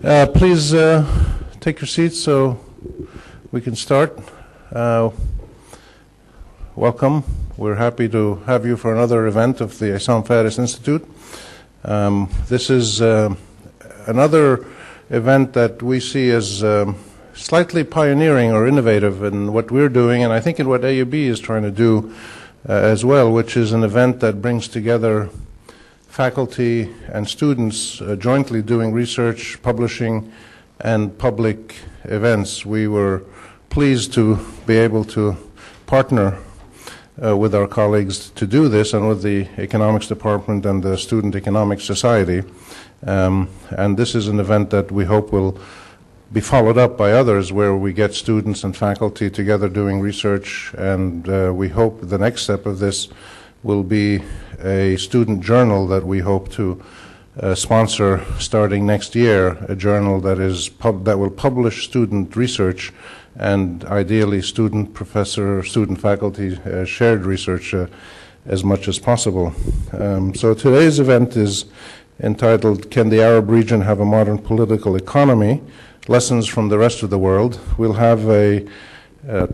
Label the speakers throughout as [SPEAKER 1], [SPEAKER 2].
[SPEAKER 1] Please take your seats so we can start. Welcome. We're happy to have you for another event of the Essam Faris Institute. This is another event that we see as slightly pioneering or innovative in what we're doing, and I think in what AUB is trying to do as well, which is an event that brings together faculty and students jointly doing research, publishing, and public events. We were pleased to be able to partner with our colleagues to do this, and with the Economics Department and the Student Economics Society. And this is an event that we hope will be followed up by others, where we get students and faculty together doing research, and we hope the next step of this will be a student journal that we hope to sponsor starting next year, a journal that will publish student research and ideally student professor, student faculty shared research as much as possible. So today's event is entitled, "Can the Arab Region Have a Modern Political Economy? Lessons from the Rest of the World." We'll have a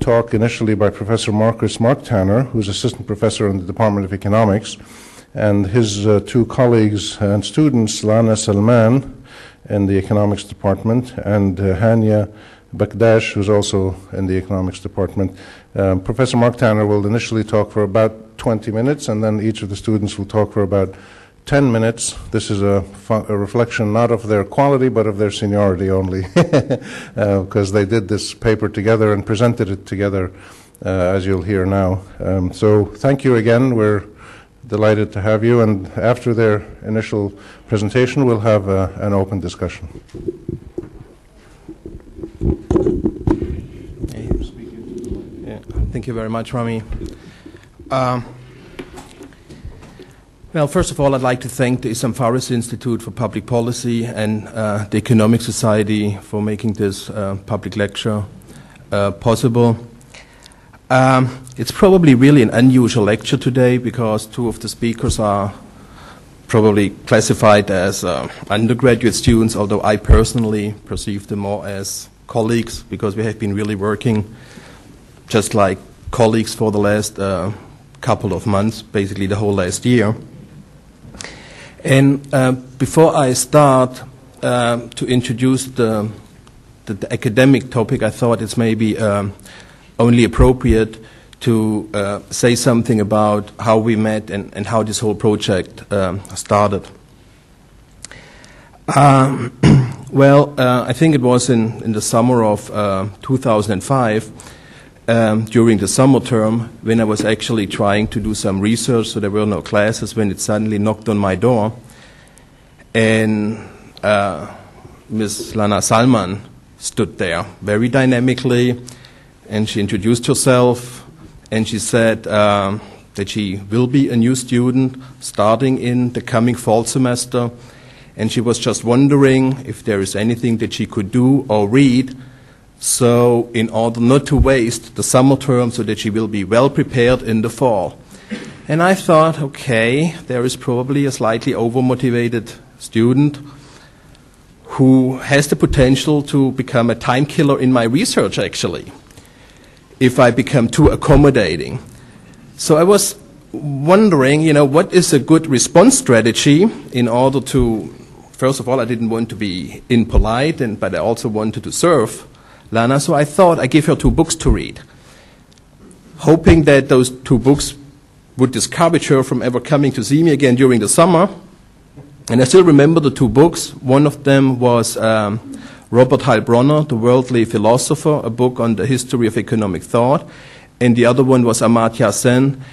[SPEAKER 1] talk initially by Professor Marcus Marktanner, who's assistant professor in the Department of Economics, and his two colleagues and students, Lana Salman in the Economics Department, and Hania Bekdash, who's also in the Economics Department. Professor Marktanner will initially talk for about 20 minutes, and then each of the students will talk for about 10 minutes. This is a reflection not of their quality, but of their seniority only, because they did this paper together and presented it together, as you'll hear now. So thank you again. We're delighted to have you, and after their initial presentation, we'll have an open discussion.
[SPEAKER 2] Thank you very much, Rami. Well, first of all, I'd like to thank the Essam Faris Institute for Public Policy and the Economic Society for making this public lecture possible. It's probably really an unusual lecture today because two of the speakers are probably classified as undergraduate students, although I personally perceive them more as colleagues because we have been really working just like colleagues for the last couple of months, basically the whole last year. And before I start to introduce the academic topic, I thought it's maybe only appropriate to say something about how we met and how this whole project started. Well, I think it was in the summer of 2005, during the summer term, when I was actually trying to do some research, so there were no classes, when it suddenly knocked on my door. And Ms. Lana Salman stood there very dynamically, and she introduced herself, and she said that she will be a new student starting in the coming fall semester, and she was just wondering if there is anything that she could do or read, so in order not to waste the summer term, so that she will be well prepared in the fall. And I thought, okay, there is probably a slightly overmotivated student who has the potential to become a time killer in my research, actually, if I become too accommodating. So I was wondering, what is a good response strategy in order to, first of all, I didn't want to be impolite, but I also wanted to serve Lana, so I thought I'd give her two books to read, hoping that those two books would discourage her from ever coming to see me again during the summer. And I still remember the two books. One of them was Robert Heilbronner, The Worldly Philosopher, a book on the history of economic thought, and the other one was Amartya Sen,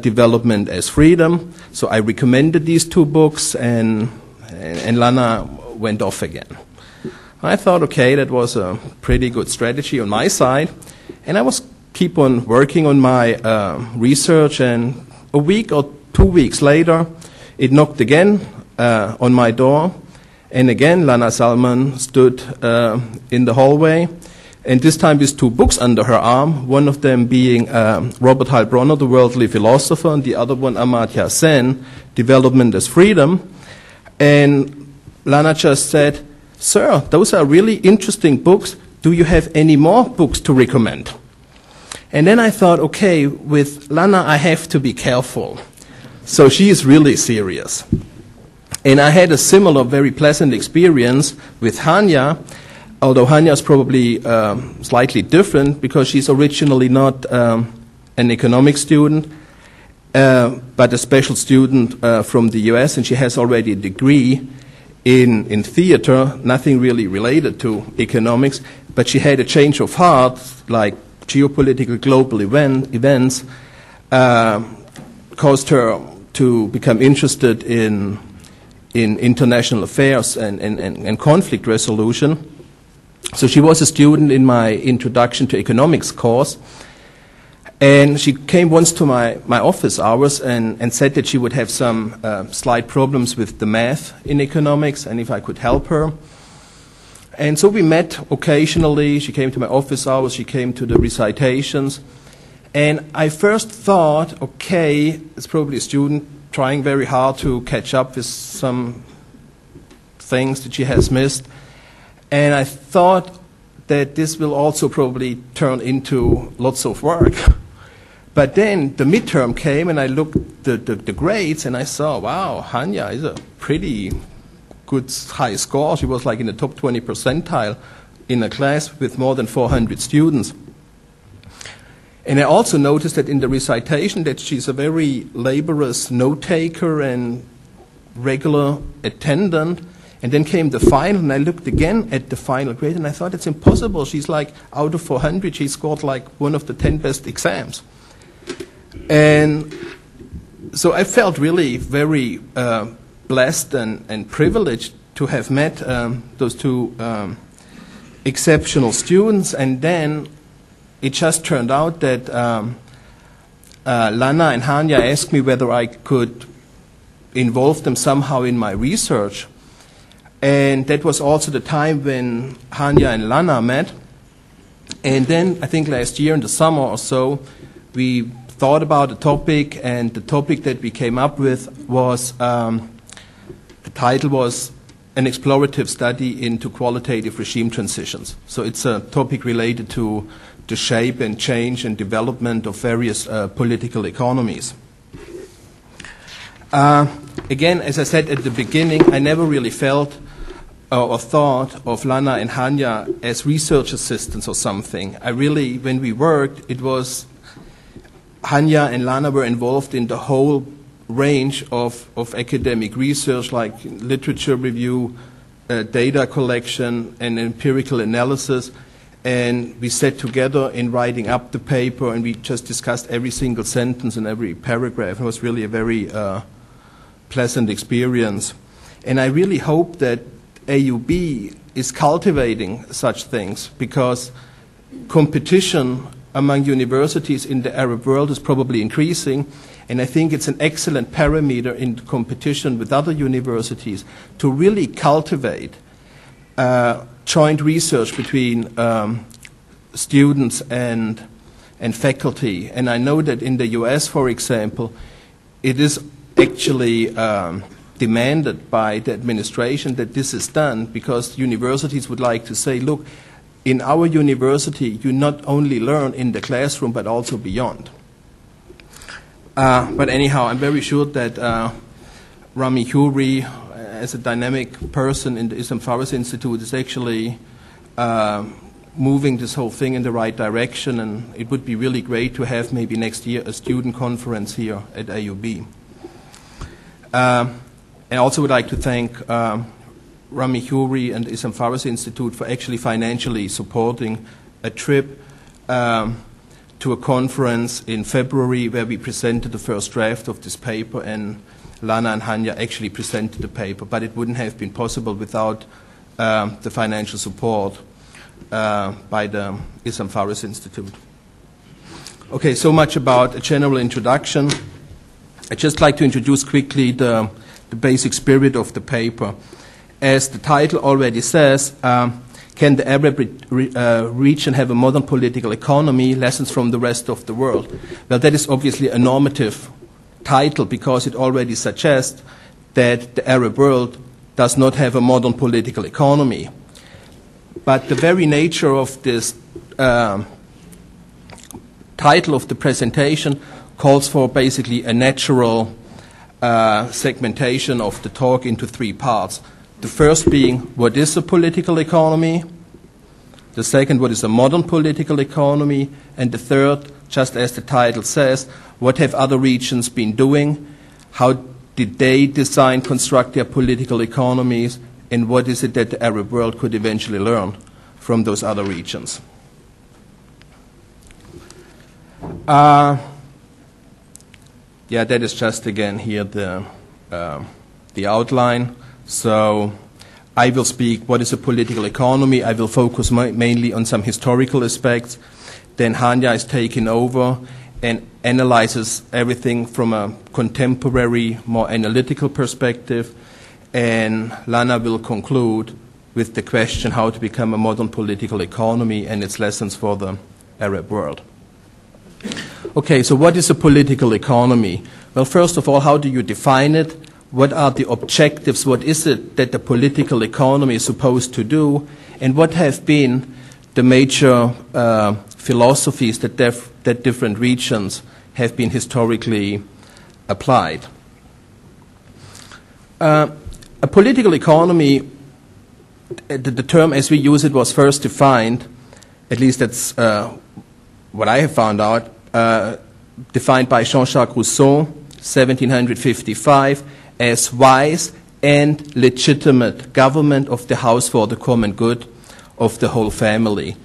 [SPEAKER 2] Development as Freedom. So I recommended these two books, and Lana went off again. I thought, okay, that was a pretty good strategy on my side, and I was keep on working on my research, and a week or 2 weeks later, it knocked again on my door, and again Lana Salman stood in the hallway, and this time with two books under her arm, one of them being Robert Heilbronner, The Worldly Philosopher, and the other one Amartya Sen, Development as Freedom. And Lana just said, "Sir, those are really interesting books. Do you have any more books to recommend?" And then I thought, okay, with Lana I have to be careful. So she is really serious. And I had a similar, very pleasant experience with Hania, although Hania is probably slightly different because she's originally not an economics student, but a special student from the US, and she has already a degree in theater, nothing really related to economics, but she had a change of heart, like geopolitical global events, caused her to become interested in international affairs and conflict resolution. So she was a student in my Introduction to Economics course, and she came once to my office hours and said that she would have some slight problems with the math in economics and if I could help her. And so we met occasionally. She came to my office hours, she came to the recitations, and I first thought, okay, it's probably a student trying very hard to catch up with some things that she has missed. And I thought that this will also probably turn into lots of work. But then the midterm came and I looked at the grades and I saw, wow, Hania is a pretty good high score. She was like in the top 20 percentile in a class with more than 400 students. And I also noticed that in the recitation that she's a very laborious note-taker and regular attendant. And then came the final, and I looked again at the final grade, and I thought it's impossible. She's like, out of 400, she scored like one of the 10 best exams. And so I felt really very blessed and privileged to have met those two exceptional students. And then it just turned out that Lana and Hania asked me whether I could involve them somehow in my research. And that was also the time when Hania and Lana met. And then I think last year in the summer or so, we thought about the topic, and the topic that we came up with was, the title was An Explorative Study into Qualitative Regime Transitions. So it's a topic related to the shape and change and development of various political economies. Again, as I said at the beginning, I never really felt or thought of Lana and Hania as research assistants or something. I really, when we worked, it was Hania and Lana were involved in the whole range of academic research, like literature review, data collection, and empirical analysis. And we sat together in writing up the paper, and we just discussed every single sentence and every paragraph. It was really a very pleasant experience. And I really hope that AUB is cultivating such things, because competition among universities in the Arab world is probably increasing, and I think it's an excellent parameter in competition with other universities to really cultivate joint research between students and faculty. And I know that in the US, for example, it is actually demanded by the administration that this is done, because universities would like to say, look, in our university you not only learn in the classroom but also beyond. But anyhow, I'm very sure that Rami Huri, as a dynamic person in the Islam Faris Institute, is actually moving this whole thing in the right direction, and it would be really great to have maybe next year a student conference here at AUB. I also would like to thank Rami Huri and the Islam Faris Institute for actually financially supporting a trip to a conference in February where we presented the first draft of this paper, and Lana and Hania actually presented the paper, but it wouldn't have been possible without the financial support by the Islam Faris Institute. Okay, so much about a general introduction. I'd just like to introduce quickly the basic spirit of the paper. As the title already says, can the Arab region have a modern political economy? Lessons from the rest of the world. Well, that is obviously a normative title, because it already suggests that the Arab world does not have a modern political economy. but the very nature of this title of the presentation calls for basically a natural segmentation of the talk into three parts. The first being, what is a political economy? The second, what is a modern political economy? And the third, just as the title says, what have other regions been doing? How did they design, construct their political economies? And what is it that the Arab world could eventually learn from those other regions? Yeah, that is just again here the outline. So I will speak what is a political economy. I will focus mainly on some historical aspects. Then Hania is taking over and analyzes everything from a contemporary, more analytical perspective. And Lana will conclude with the question how to become a modern political economy and its lessons for the Arab world. Okay, so what is a political economy? Well, first of all, how do you define it? What are the objectives? What is it that the political economy is supposed to do? And what have been the major philosophies that different regions have been historically applied? A political economy, the term as we use it was first defined, at least that's what I have found out, defined by Jean-Jacques Rousseau, 1755, as wise and legitimate government of the house for the common good of the whole family.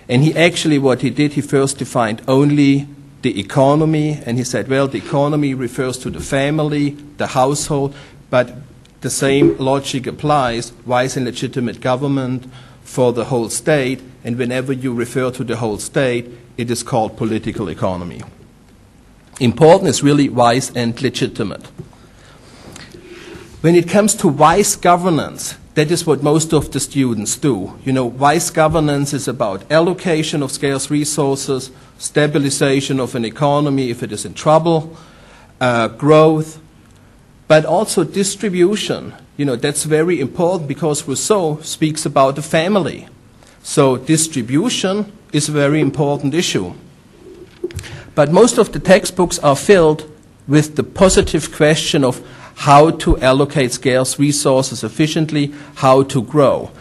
[SPEAKER 2] And he actually, what he did, he first defined only the economy, and he said, well, the economy refers to the family, the household, but the same logic applies, wise and legitimate government for the whole state, and whenever you refer to the whole state, it is called political economy. Important is really wise and legitimate. When it comes to wise governance, that is what most of the students do. You know, wise governance is about allocation of scarce resources, stabilization of an economy if it is in trouble, growth, but also distribution. You know, that's very important because Rousseau speaks about the family. So distribution is a very important issue. But most of the textbooks are filled with the positive question of how to allocate scarce resources efficiently, how to grow.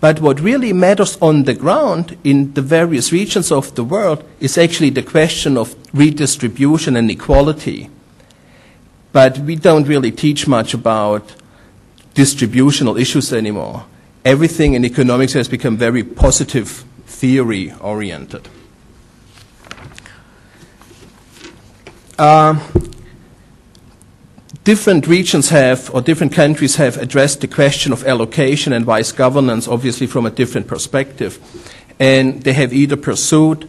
[SPEAKER 2] But what really matters on the ground in the various regions of the world is actually the question of redistribution and equality. But we don't really teach much about distributional issues anymore. Everything in economics has become very positive theory-oriented. Different regions have, or different countries have addressed the question of allocation and wise governance, obviously from a different perspective. And they have either pursued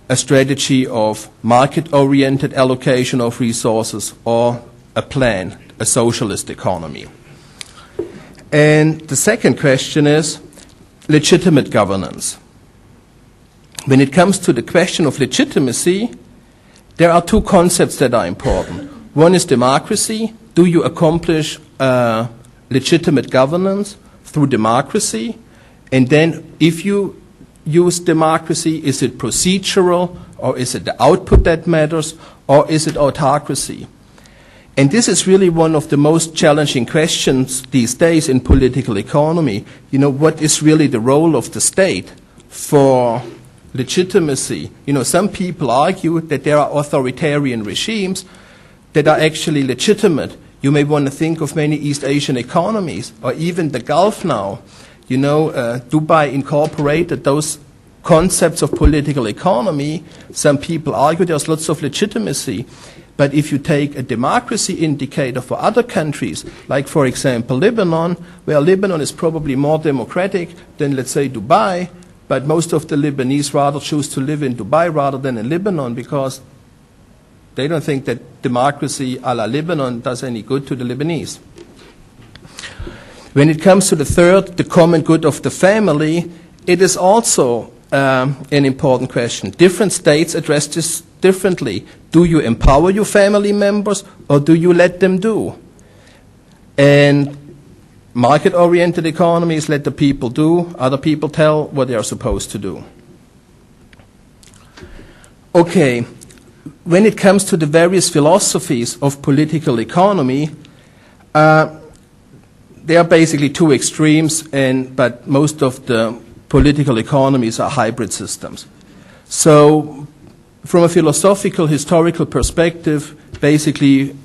[SPEAKER 2] a strategy of market-oriented allocation of resources or a plan, a socialist economy. And the second question is legitimate governance. When it comes to the question of legitimacy, there are two concepts that are important. One is democracy. Do you accomplish legitimate governance through democracy? And then if you use democracy, is it procedural, or is it the output that matters, or is it autocracy? And this is really one of the most challenging questions these days in political economy. You know, what is really the role of the state for legitimacy? You know, some people argue that there are authoritarian regimes that are actually legitimate. You may want to think of many East Asian economies, or even the Gulf now. You know, Dubai incorporated those concepts of political economy. Some people argue there's lots of legitimacy. But if you take a democracy indicator for other countries, like, for example, Lebanon, where Lebanon is probably more democratic than, let's say, Dubai, but most of the Lebanese rather choose to live in Dubai rather than in Lebanon because they don't think that democracy a la Lebanon does any good to the Lebanese. When it comes to the third, the common good of the family, it is also an important question. Different states address this differently. Do you empower your family members or do you let them do? And market-oriented economies, let the people do, other people tell what they are supposed to do. Okay, when it comes to the various philosophies of political economy, there are basically two extremes, but most of the political economies are hybrid systems. So from a philosophical, historical perspective, basically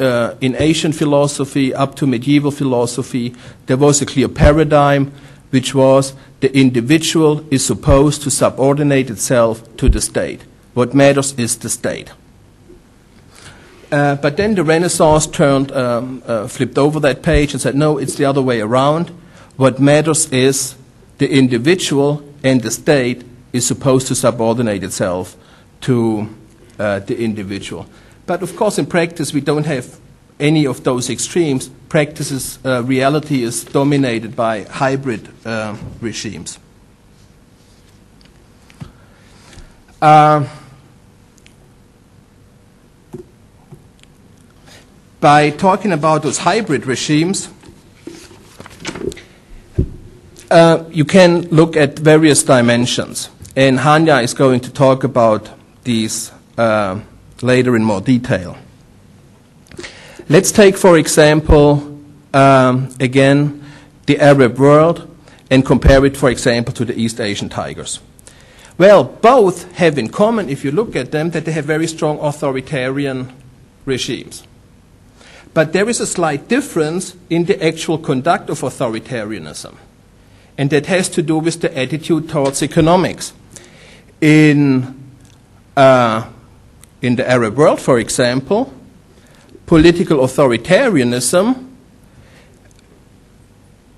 [SPEAKER 2] in Asian philosophy up to medieval philosophy, there was a clear paradigm, which was the individual is supposed to subordinate itself to the state. What matters is the state. But then the Renaissance flipped over that page and said, no, it's the other way around. What matters is the individual, and the state is supposed to subordinate itself to the individual. But of course, in practice, we don't have any of those extremes. Practices, reality is dominated by hybrid regimes. By talking about those hybrid regimes, you can look at various dimensions. And Hania is going to talk about these later in more detail. Let's take, for example, again, the Arab world and compare it, for example, to the East Asian tigers. Well, both have in common, if you look at them, that they have very strong authoritarian regimes. But there is a slight difference in the actual conduct of authoritarianism. And that has to do with the attitude towards economics. In the Arab world, for example, political authoritarianism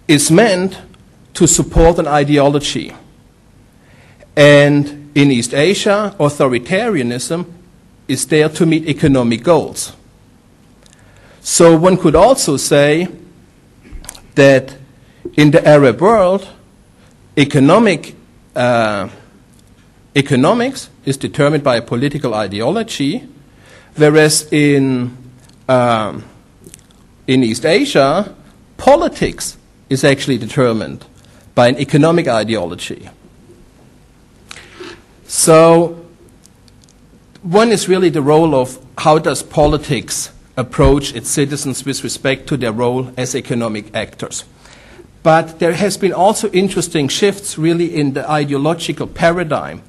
[SPEAKER 2] is meant to support an ideology. And in East Asia, authoritarianism is there to meet economic goals. So one could also say that in the Arab world, economics is determined by a political ideology, whereas in East Asia, politics is actually determined by an economic ideology. So one is really the role of how does politics approach its citizens with respect to their role as economic actors. But there has been also interesting shifts really in the ideological paradigm,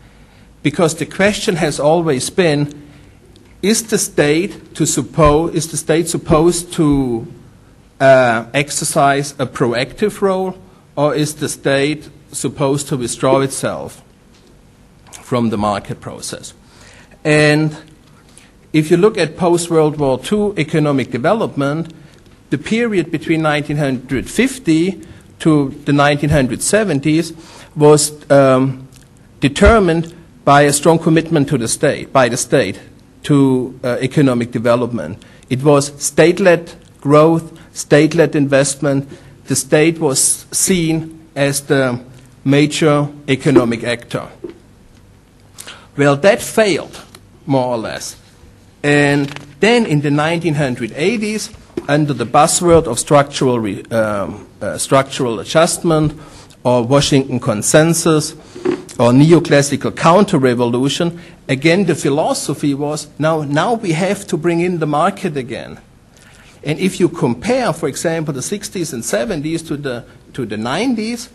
[SPEAKER 2] because the question has always been, is the state supposed to exercise a proactive role, or is the state supposed to withdraw itself from the market process? And if you look at post-World War II economic development, the period between 1950 to the 1970s was determined by a strong commitment to the state, to economic development. It was state-led growth, state-led investment. The state was seen as the major economic actor. Well, that failed, more or less. And then in the 1980s, under the buzzword of structural adjustment, or Washington Consensus, or neoclassical counter-revolution, again the philosophy was, now we have to bring in the market again. And if you compare, for example, the 60s and 70s to the 90s,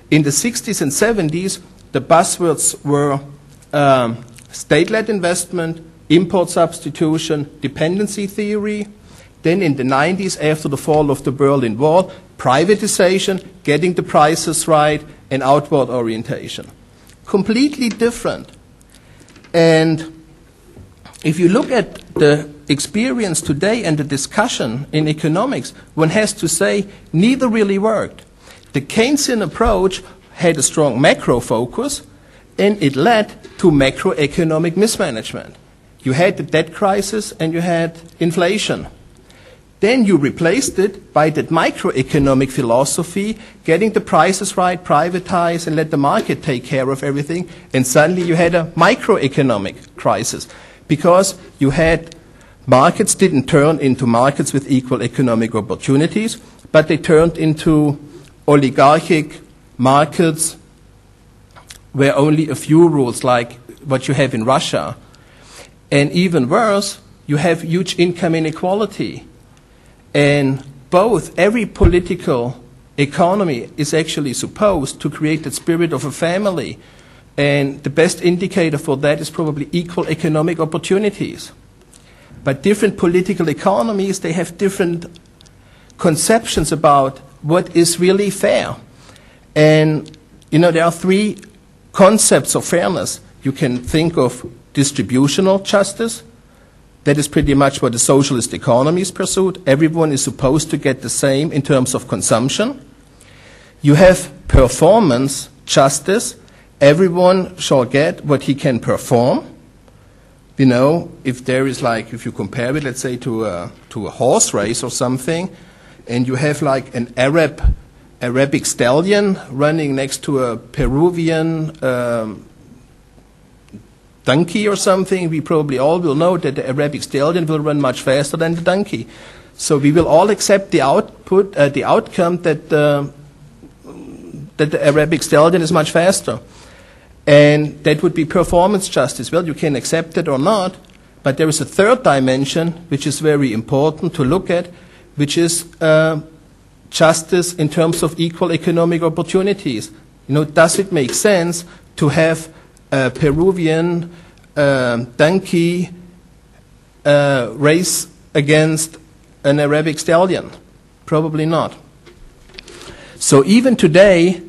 [SPEAKER 2] in the 60s and 70s, the buzzwords were state-led investment, import substitution, dependency theory. Then in the 90s, after the fall of the Berlin Wall, privatization, getting the prices right, and outward orientation. Completely different. And if you look at the experience today and the discussion in economics, one has to say neither really worked. The Keynesian approach had a strong macro focus, and it led to macroeconomic mismanagement. You had the debt crisis and you had inflation. Then you replaced it by that microeconomic philosophy, getting the prices right, privatize, and let the market take care of everything. And suddenly you had a microeconomic crisis, because you had markets didn't turn into markets with equal economic opportunities, but they turned into oligarchic markets where only a few rules, like what you have in Russia. And even worse, you have huge income inequality. And every political economy is actually supposed to create the spirit of a family. And the best indicator for that is probably equal economic opportunities. But different political economies, they have different conceptions about what is really fair. And, you know, there are three concepts of fairness. You can think of distributional justice. That is pretty much what the socialist economies pursued. Everyone is supposed to get the same in terms of consumption. You have performance justice. Everyone shall get what he can perform. You know, if there is like, if you compare it, let's say, to a horse race or something, and you have like an Arabic stallion running next to a Peruvian donkey or something, we probably all will know that the Arabic stallion will run much faster than the donkey. So we will all accept the outcome that the Arabic stallion is much faster. And that would be performance justice. Well, you can accept it or not, but there is a third dimension which is very important to look at, which is justice in terms of equal economic opportunities. You know, does it make sense to have a Peruvian donkey race against an Arabic stallion? Probably not. So even today,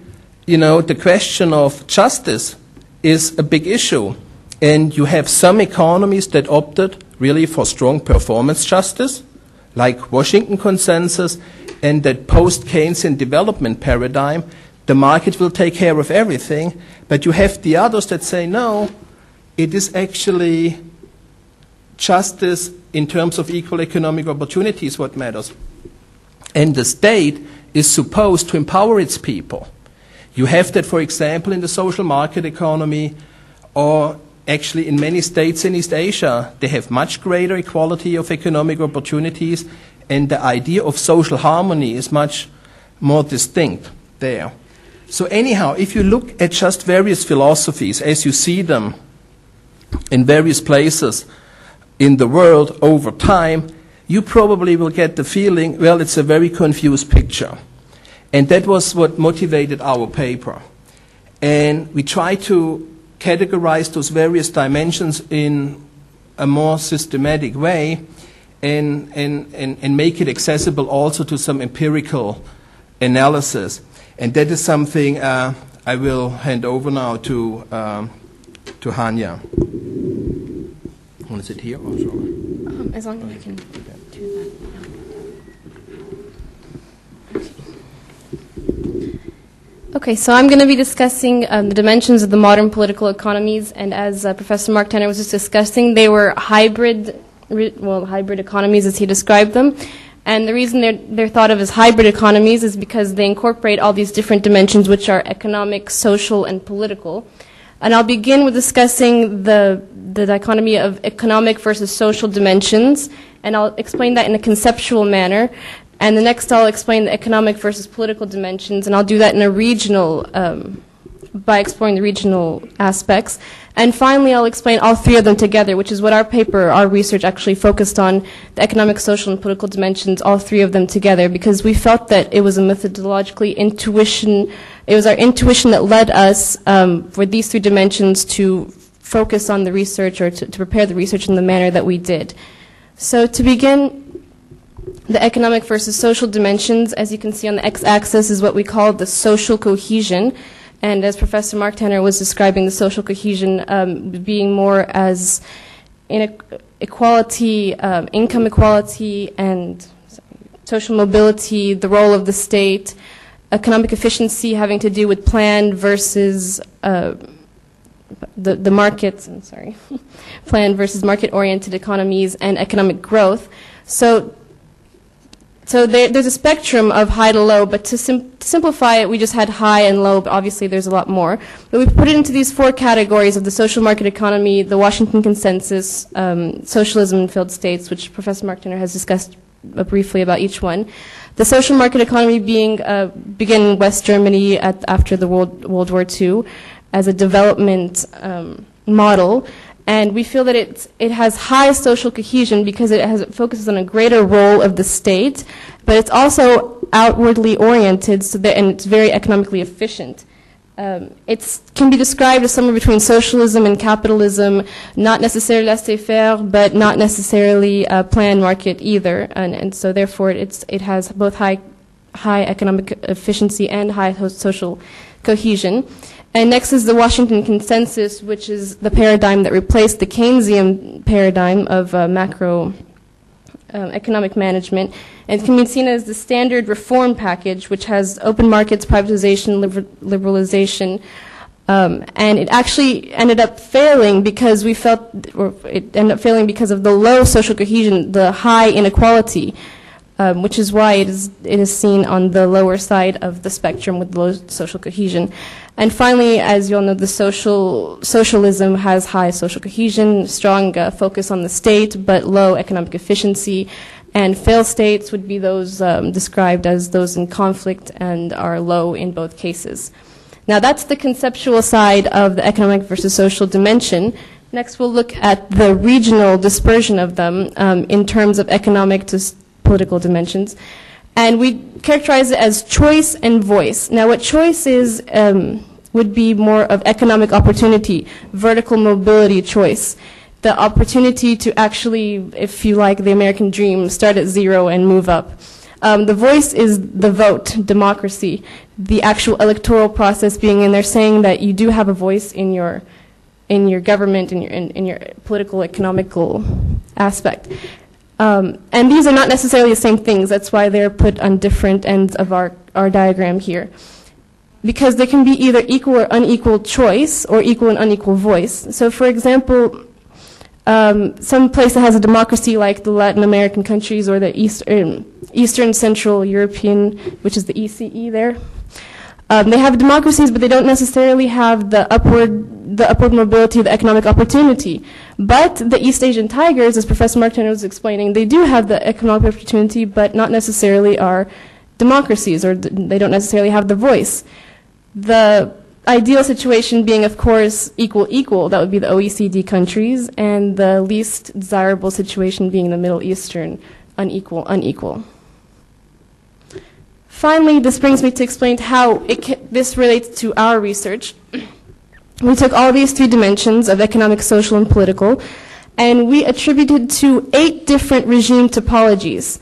[SPEAKER 2] you know, the question of justice is a big issue. And you have some economies that opted really for strong performance justice, like Washington Consensus, and that post-Keynesian development paradigm. The market will take care of everything, but you have the others that say, no, it is actually justice in terms of equal economic opportunities what matters. And the state is supposed to empower its people. You have that, for example, in the social market economy, or actually in many states in East Asia. They have much greater equality of economic opportunities, and the idea of social harmony is much more distinct there. So anyhow, if you look at just various philosophies as you see them in various places in the world over time, you probably will get the feeling, well, it's a very confused picture. And that was what motivated our paper. And we try to categorize those various dimensions in a more systematic way and make it accessible also to some empirical analysis. And that is something I will hand over now to Hania. Want to sit here or shall I?
[SPEAKER 3] As long as I can do that. Okay, so I'm going to be discussing the dimensions of the modern political economies, and as Professor Marktanner was just discussing, they were hybrid economies as he described them. And the reason they're thought of as hybrid economies is because they incorporate all these different dimensions, which are economic, social, and political. And I'll begin with discussing the dichotomy of economic versus social dimensions, and I'll explain that in a conceptual manner. And the next I'll explain the economic versus political dimensions, and I'll do that in a regional, by exploring the regional aspects. And finally, I'll explain all three of them together, which is what our paper, our research actually focused on, the economic, social, and political dimensions, all three of them together, because we felt that it was a methodologically intuition, it was our intuition that led us for these three dimensions to focus on the research, or to prepare the research in the manner that we did. So to begin, the economic versus social dimensions, as you can see on the x-axis, is what we call the social cohesion. And as Professor Marktanner was describing the social cohesion being more as equality, income equality, and social mobility, the role of the state, economic efficiency having to do with planned versus the markets, planned versus market-oriented economies, and economic growth. So there's a spectrum of high to low, but to simplify it, we just had high and low, but obviously there's a lot more. But we put it into these four categories of the social market economy, the Washington Consensus, socialism in failed states, which Professor Marktanner has discussed briefly about each one. The social market economy began in West Germany after the World War II as a development model, and we feel that it has high social cohesion because it focuses on a greater role of the state, but it's also outwardly oriented, and it's very economically efficient. It can be described as somewhere between socialism and capitalism, not necessarily laissez-faire, but not necessarily a planned market either, and so therefore it has both high economic efficiency and high social cohesion. And next is the Washington Consensus, which is the paradigm that replaced the Keynesian paradigm of macro economic management, and it can be seen as the standard reform package, which has open markets, privatization, liberalization, and it actually ended up failing because it ended up failing because of the low social cohesion, the high inequality, which is why it is seen on the lower side of the spectrum with low social cohesion. And finally, as you all know, the socialism has high social cohesion, strong focus on the state, but low economic efficiency. And failed states would be those described as those in conflict and are low in both cases. Now, that's the conceptual side of the economic versus social dimension. Next, we'll look at the regional dispersion of them in terms of economic to political dimensions. And we characterize it as choice and voice. Now, what choice is would be more of economic opportunity, vertical mobility choice, the opportunity to actually, if you like the American dream, start at zero and move up. The voice is the vote, democracy, the actual electoral process being in there, saying that you do have a voice in your government, in your political, economical aspect. And these are not necessarily the same things. That's why they're put on different ends of our diagram here. Because there can be either equal or unequal choice or equal and unequal voice. So, for example, some place that has a democracy like the Latin American countries or the Eastern Central European, which is the ECE there, they have democracies, but they don't necessarily have the upward mobility, the economic opportunity. But the East Asian tigers, as Professor Marktanner was explaining, they do have the economic opportunity, but not necessarily are democracies, or they don't necessarily have the voice. The ideal situation being, of course, equal, that would be the OECD countries, and the least desirable situation being the Middle Eastern, unequal. Finally, this brings me to explain how this relates to our research. We took all these three dimensions of economic, social, and political, and we attributed to 8 different regime topologies.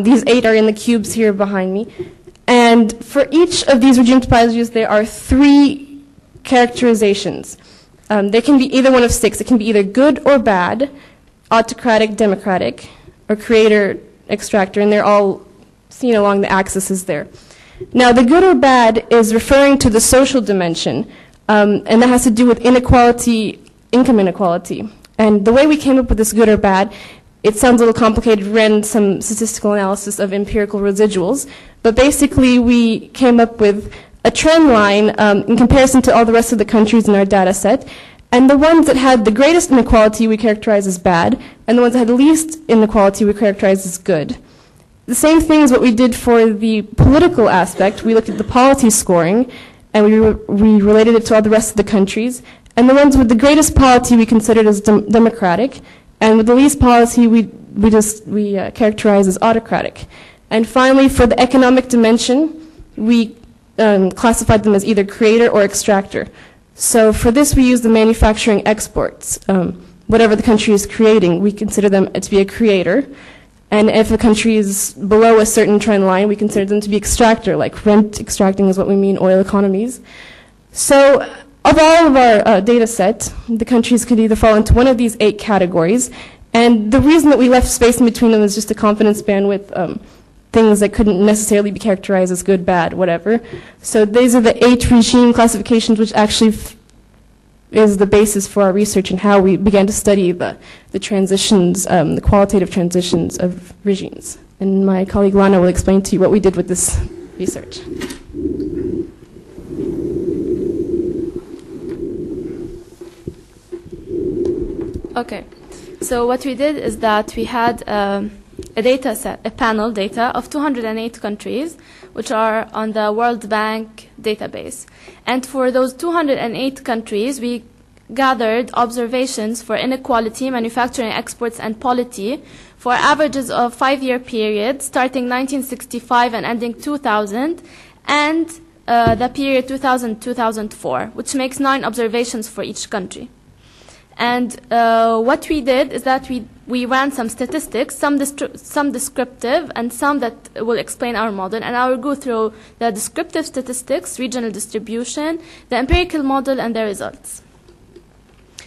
[SPEAKER 3] These 8 are in the cubes here behind me. And for each of these regime topologies, there are 3 characterizations. They can be either one of 6. It can be either good or bad, autocratic, democratic, or creator, extractor, and they're all seen along the axes there. Now, the good or bad is referring to the social dimension, and that has to do with inequality, income inequality. And the way we came up with this good or bad, it sounds a little complicated, ran some statistical analysis of empirical residuals, but basically we came up with a trend line in comparison to all the rest of the countries in our data set, and the ones that had the greatest inequality we characterize as bad, and the ones that had the least inequality we characterize as good. The same thing is what we did for the political aspect. We looked at the policy scoring, and we related it to all the rest of the countries, and the ones with the greatest polity we considered as democratic, and with the least policy, we characterize as autocratic. And finally, for the economic dimension, we classified them as either creator or extractor. So for this, we use the manufacturing exports. Whatever the country is creating, we consider them to be a creator. And if a country is below a certain trend line, we consider them to be extractor, like rent extracting is what we mean, oil economies. So of all of our data set, the countries could either fall into one of these 8 categories. And the reason that we left space in between them is just a confidence bandwidth, things that couldn't necessarily be characterized as good, bad, whatever. So these are the 8 regime classifications, which actually is the basis for our research and how we began to study the transitions, the qualitative transitions of regimes. And my colleague Lana will explain to you what we did with this research. Okay, so what we did is that we had
[SPEAKER 4] a panel data of 208 countries, which are on the World Bank database. And for those 208 countries, we gathered observations for inequality, manufacturing, exports, and polity for averages of 5-year periods starting 1965 and ending 2000, and the period 2000-2004, which makes 9 observations for each country. And what we did is that we ran some statistics, some descriptive, and some that will explain our model. And I will go through the descriptive statistics, regional distribution, the empirical model, and the results.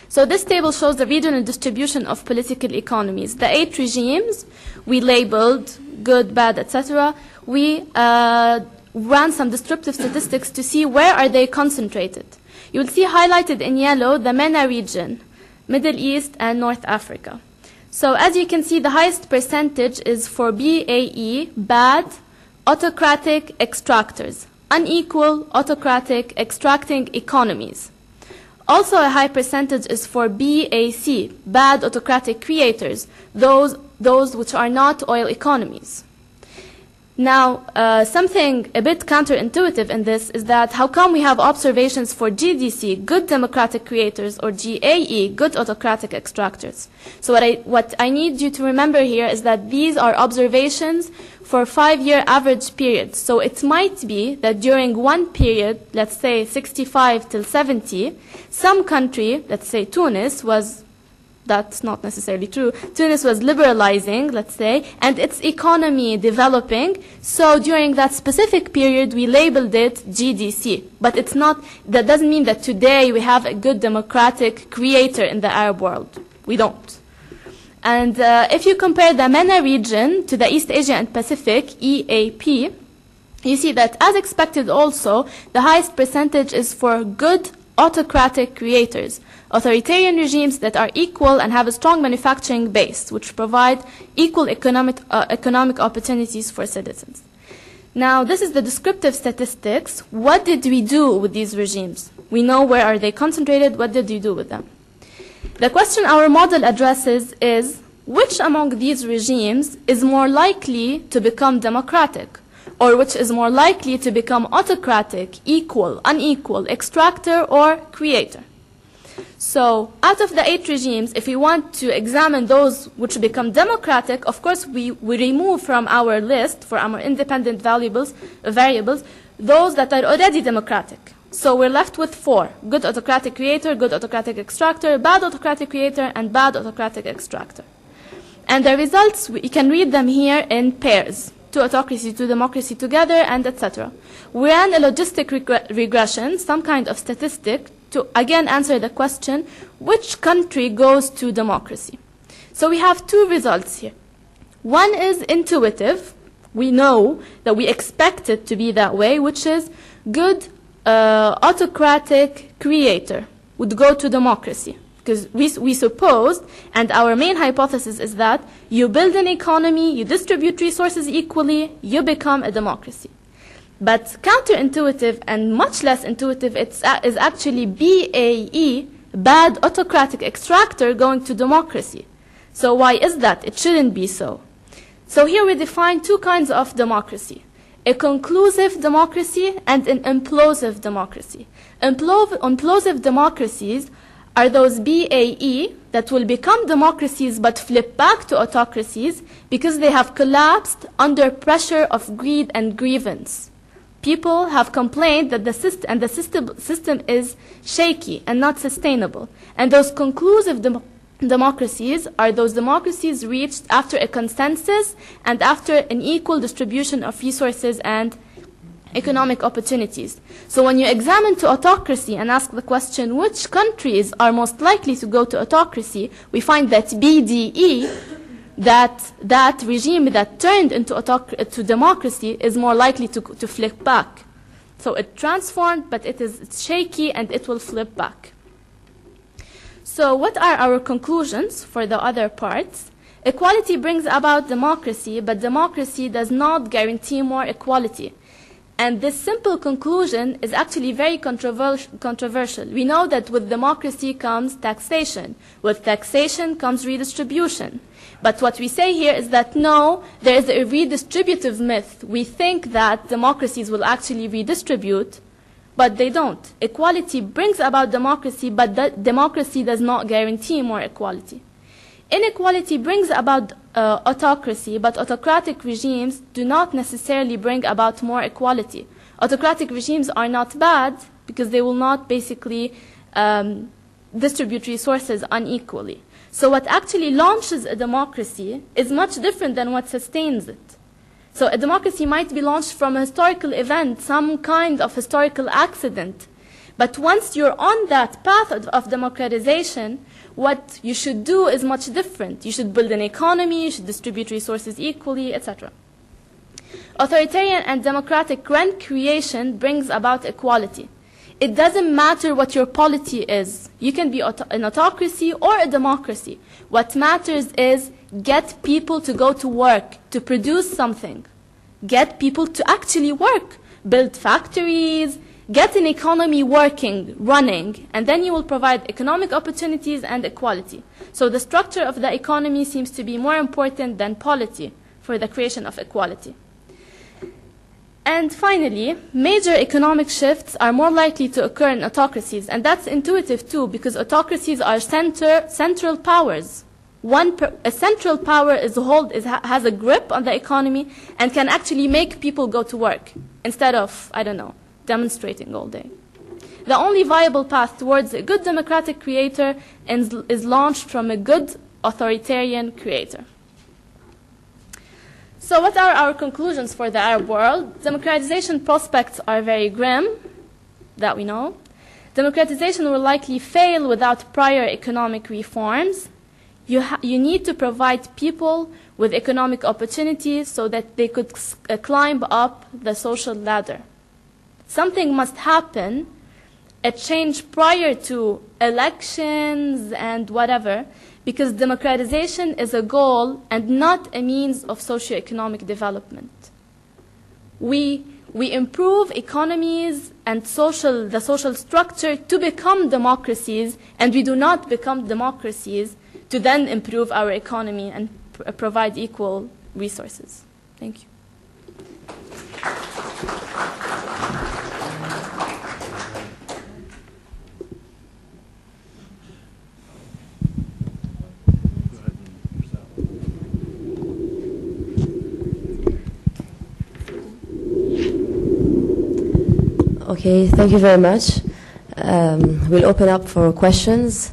[SPEAKER 4] So this table shows the regional distribution of political economies. The 8 regimes we labeled good, bad, etc. We ran some descriptive statistics to see where are they concentrated. You will see highlighted in yellow the MENA region, Middle East and North Africa. So as you can see, the highest percentage is for BAE, bad, autocratic extractors, unequal, autocratic, extracting economies. Also a high percentage is for BAC, bad, autocratic creators, those which are not oil economies. Now, something a bit counterintuitive in this is that how come we have observations for GDC, good democratic creators, or GAE, good autocratic extractors? So what I need you to remember here is that these are observations for 5-year average periods. So it might be that during one period, let's say 65 till 70, some country, let's say Tunis, that's not necessarily true. Tunis was liberalizing, let's say, and its economy developing. So during that specific period, we labeled it GDC. But that doesn't mean that today we have a good democratic creator in the Arab world. We don't. And if you compare the MENA region to the East Asia and Pacific, EAP, you see that as expected also, the highest percentage is for good autocratic creators, authoritarian regimes that are equal and have a strong manufacturing base, which provide equal economic opportunities for citizens. Now, this is the descriptive statistics. What did we do with these regimes? We know where are they concentrated. What did we do with them? The question our model addresses is, which among these regimes is more likely to become democratic? Or which is more likely to become autocratic, equal, unequal, extractor, or creator? So, out of the 8 regimes, if we want to examine those which become democratic, of course we remove from our list, for our independent variables, those that are already democratic. So we're left with 4, good autocratic creator, good autocratic extractor, bad autocratic creator, and bad autocratic extractor. And the results, we can read them here in pairs. To autocracy, to democracy together, and etc. We ran a logistic regression, some kind of statistic, to again answer the question, which country goes to democracy? So we have 2 results here. One is intuitive. We know that we expect it to be that way, which is good autocratic creator would go to democracy. Because we supposed, and our main hypothesis is that you build an economy, you distribute resources equally, you become a democracy. But counterintuitive and much less intuitive is actually BAE, bad autocratic extractor, going to democracy. So why is that? It shouldn't be so. So here we define 2 kinds of democracy: a conclusive democracy and an implosive democracy. Implosive democracies are those BAE that will become democracies but flip back to autocracies because they have collapsed under pressure of greed and grievance. People have complained that the system is shaky and not sustainable. And those conclusive democracies are those democracies reached after a consensus and after an equal distribution of resources and economic opportunities. So when you examine to autocracy and ask the question, which countries are most likely to go to autocracy, we find that BDE, that regime that turned into democracy, is more likely to flip back. So it transformed, but it's shaky and it will flip back. So what are our conclusions for the other parts? Equality brings about democracy, but democracy does not guarantee more equality. And this simple conclusion is actually very controversial. We know that with democracy comes taxation. With taxation comes redistribution. But what we say here is that no, there is a redistributive myth. We think that democracies will actually redistribute, but they don't. Equality brings about democracy, but that democracy does not guarantee more equality. Inequality brings about autocracy, but autocratic regimes do not necessarily bring about more equality. Autocratic regimes are not bad because they will not basically distribute resources unequally. So what actually launches a democracy is much different than what sustains it. So a democracy might be launched from a historical event, some kind of historical accident. But once you're on that path of democratization, what you should do is much different. You should build an economy, you should distribute resources equally, etc. Authoritarian and democratic rent creation brings about equality. It doesn't matter what your polity is. You can be an autocracy or a democracy. What matters is get people to go to work, to produce something. Get people to actually work, build factories, get an economy working, running, and then you will provide economic opportunities and equality. So the structure of the economy seems to be more important than polity for the creation of equality. And finally, major economic shifts are more likely to occur in autocracies, and that's intuitive too, because autocracies are central powers. A central power has a grip on the economy and can actually make people go to work instead of, I don't know, demonstrating all day. The only viable path towards a good democratic creator is launched from a good authoritarian creator. So what are our conclusions for the Arab world? Democratization prospects are very grim, that we know. Democratization will likely fail without prior economic reforms. You need to provide people with economic opportunities so that they could climb up the social ladder. Something must happen, a change prior to elections and whatever, because democratization is a goal and not a means of socioeconomic development. We improve economies and the social structure to become democracies, and we do not become democracies to then improve our economy and provide equal resources. Thank you.
[SPEAKER 5] Okay, thank you very much. We'll open up for questions.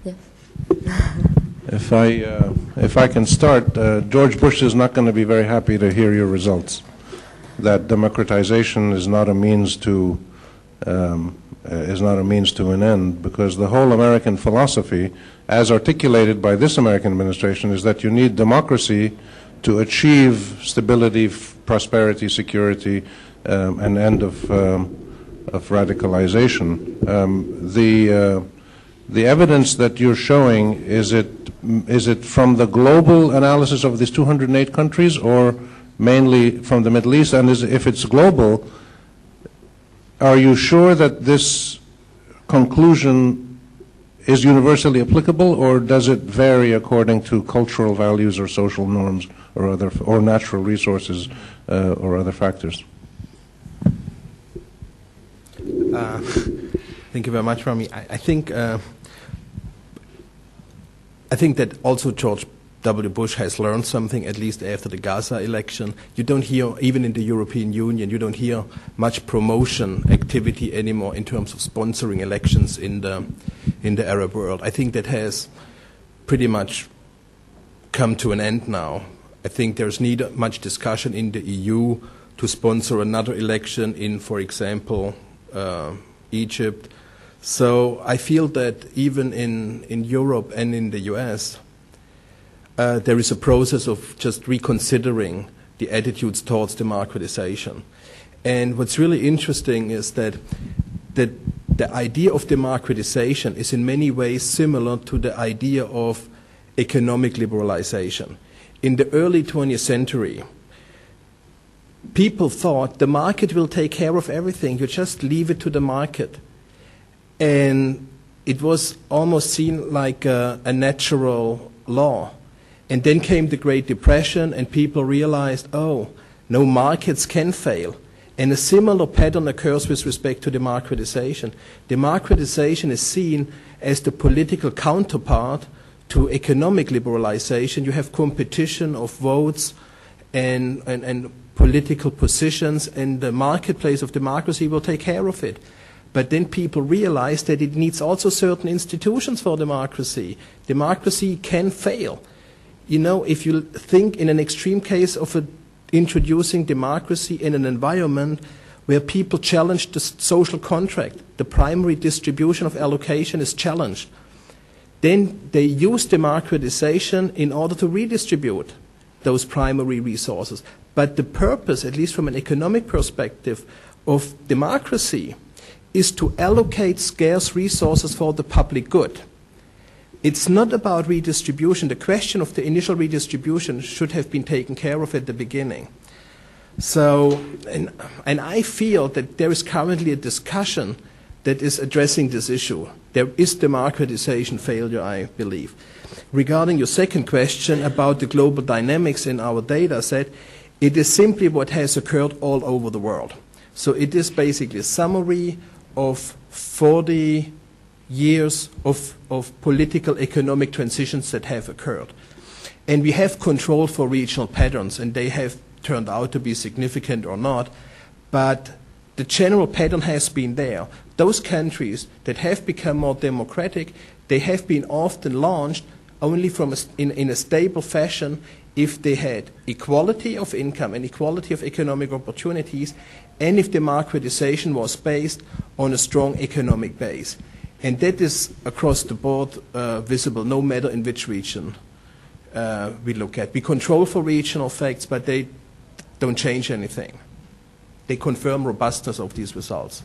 [SPEAKER 5] Yes.
[SPEAKER 1] If I can start, George Bush is not going to be very happy to hear your results. That democratization is not a means to an end, because the whole American philosophy, as articulated by this American administration, is that you need democracy to achieve stability, prosperity, security, and end of radicalization. The evidence that you're showing, is it from the global analysis of these 208 countries, or mainly from the Middle East? And if it's global, are you sure that this conclusion is universally applicable, or does it vary according to cultural values or social norms or natural resources or other factors?
[SPEAKER 2] Thank you very much, Rami. I think that also George W. Bush has learned something, at least after the Gaza election. You don't hear, even in the European Union, you don't hear much promotion activity anymore in terms of sponsoring elections in the Arab world. I think that has pretty much come to an end now. I think there's not much discussion in the EU to sponsor another election in, for example, Egypt. So I feel that even in Europe and in the US, there is a process of just reconsidering the attitudes towards democratization. And what's really interesting is that the idea of democratization is in many ways similar to the idea of economic liberalization. In the early 20th century, people thought the market will take care of everything. You just leave it to the market. And it was almost seen like a natural law. And then came the Great Depression, and people realized, oh, no, markets can fail. And a similar pattern occurs with respect to democratization. Democratization is seen as the political counterpart to economic liberalization. You have competition of votes and political positions, and the marketplace of democracy will take care of it. But then people realize that it needs also certain institutions for democracy. Democracy can fail. You know, if you think in an extreme case of introducing democracy in an environment where people challenge the social contract, the primary distribution of allocation is challenged, then they use democratization in order to redistribute those primary resources. But the purpose, at least from an economic perspective, of democracy is to allocate scarce resources for the public good. It's not about redistribution. The question of the initial redistribution should have been taken care of at the beginning. So, and I feel that there is currently a discussion that is addressing this issue. There is democratization failure, I believe. Regarding your second question about the global dynamics in our data set, it is simply what has occurred all over the world. So it is basically a summary of 40 years of political economic transitions that have occurred. And we have control for regional patterns, and they have turned out to be significant or not, but the general pattern has been there. Those countries that have become more democratic, they have been often launched only from in a stable fashion if they had equality of income and equality of economic opportunities, and if democratization was based on a strong economic base. And that is across the board visible, no matter in which region we look at. We control for regional facts, but they don't change anything. They confirm robustness of these results.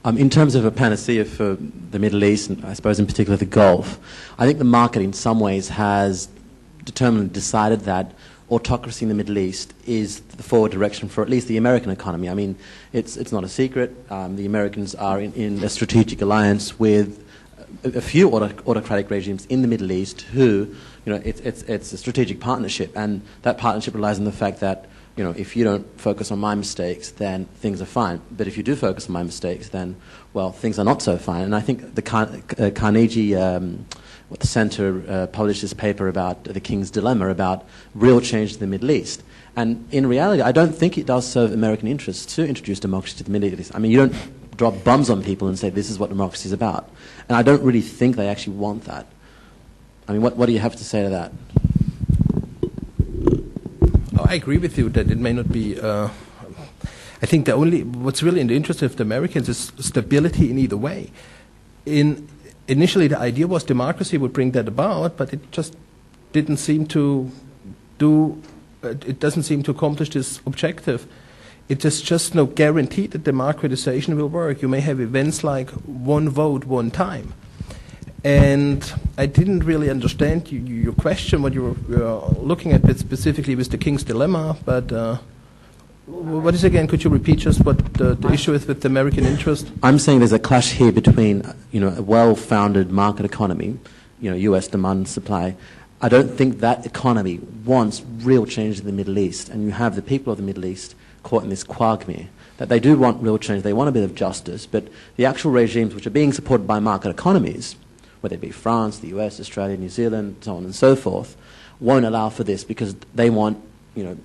[SPEAKER 6] In terms of a panacea for the Middle East, and I suppose in particular the Gulf, I think the market in some ways has decided that autocracy in the Middle East is the forward direction for at least the American economy. I mean, it's not a secret. The Americans are in a strategic alliance with a few autocratic regimes in the Middle East who, you know, it's a strategic partnership, and that partnership relies on the fact that, you know, if you don't focus on my mistakes, then things are fine. But if you do focus on my mistakes, then, well, things are not so fine. And I think the Carnegie the Center published this paper about the King's Dilemma, about real change in the Middle East. And in reality, I don't think it does serve American interests to introduce democracy to the Middle East. I mean, you don't drop bombs on people and say this is what democracy is about. And I don't really think they actually want that. I mean, what do you have to say to that?
[SPEAKER 2] Oh, I agree with you that it may not be. I think what's really in the interest of the Americans is stability in either way. Initially, the idea was democracy would bring that about, but it just didn't seem to it doesn't seem to accomplish this objective. It is just no guarantee that democratization will work. You may have events like one vote, one time. And I didn't really understand your question, what you were looking at specifically with the King's Dilemma, but what is again, could you repeat just what the issue is with the American interest?
[SPEAKER 6] I'm saying there's a clash here between, you know, a well-founded market economy, you know, U.S. demand and supply. I don't think that economy wants real change in the Middle East, and you have the people of the Middle East caught in this quagmire, that they do want real change, they want a bit of justice, but the actual regimes which are being supported by market economies, whether it be France, the US, Australia, New Zealand, so on and so forth, won't allow for this because they want, you know,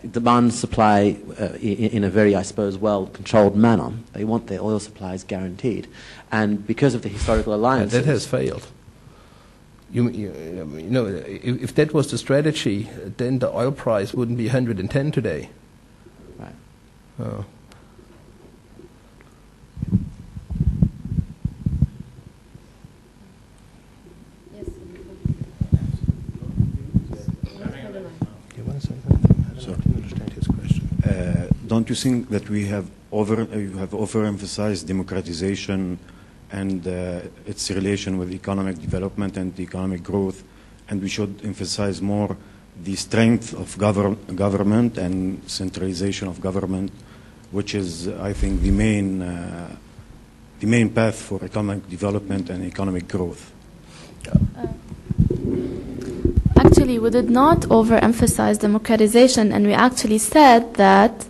[SPEAKER 6] demand and supply in a very, I suppose, well-controlled manner. They want their oil supplies guaranteed. And because of the historical alliances...
[SPEAKER 2] that has failed. You know, if that was the strategy, then the oil price wouldn't be 110 today.
[SPEAKER 6] Right.
[SPEAKER 2] Oh.
[SPEAKER 7] Don't you think that you have overemphasized democratization and its relation with economic development and economic growth, and we should emphasize more the strength of government and centralization of government, which is, I think, the main path for economic development and economic growth.
[SPEAKER 4] Actually, we did not overemphasize democratization, and we actually said that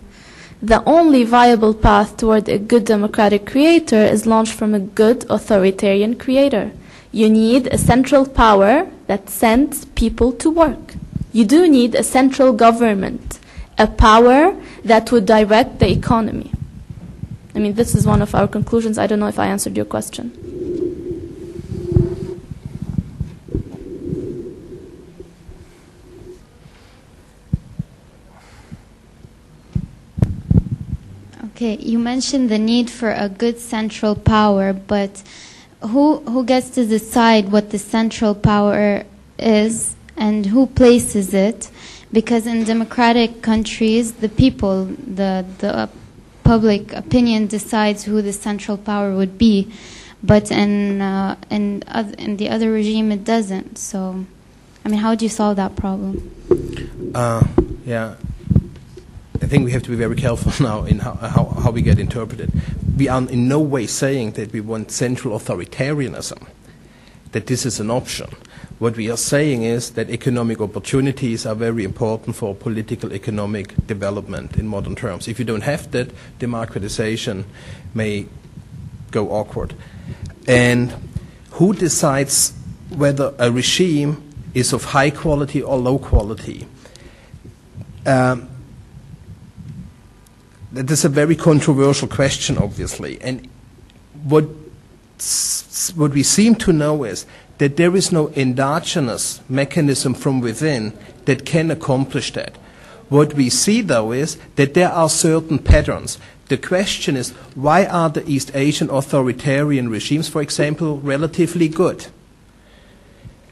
[SPEAKER 4] the only viable path toward a good democratic creator is launched from a good authoritarian creator. You need a central power that sends people to work. You do need a central government, a power that would direct the economy. I mean, this is one of our conclusions. I don't know if I answered your question.
[SPEAKER 8] Okay, you mentioned the need for a good central power, but who gets to decide what the central power is and who places it? Because in democratic countries, the people, the public opinion decides who the central power would be, but in the other regime it doesn't. So, I mean, how do you solve that problem?
[SPEAKER 2] Yeah. I think we have to be very careful now in how we get interpreted. We are in no way saying that we want central authoritarianism, that this is an option. What we are saying is that economic opportunities are very important for political economic development in modern terms. If you don't have that, democratization may go awkward. And who decides whether a regime is of high quality or low quality? That is a very controversial question, obviously. And what we seem to know is that there is no endogenous mechanism from within that can accomplish that. What we see, though, is that there are certain patterns. The question is, why are the East Asian authoritarian regimes, for example, relatively good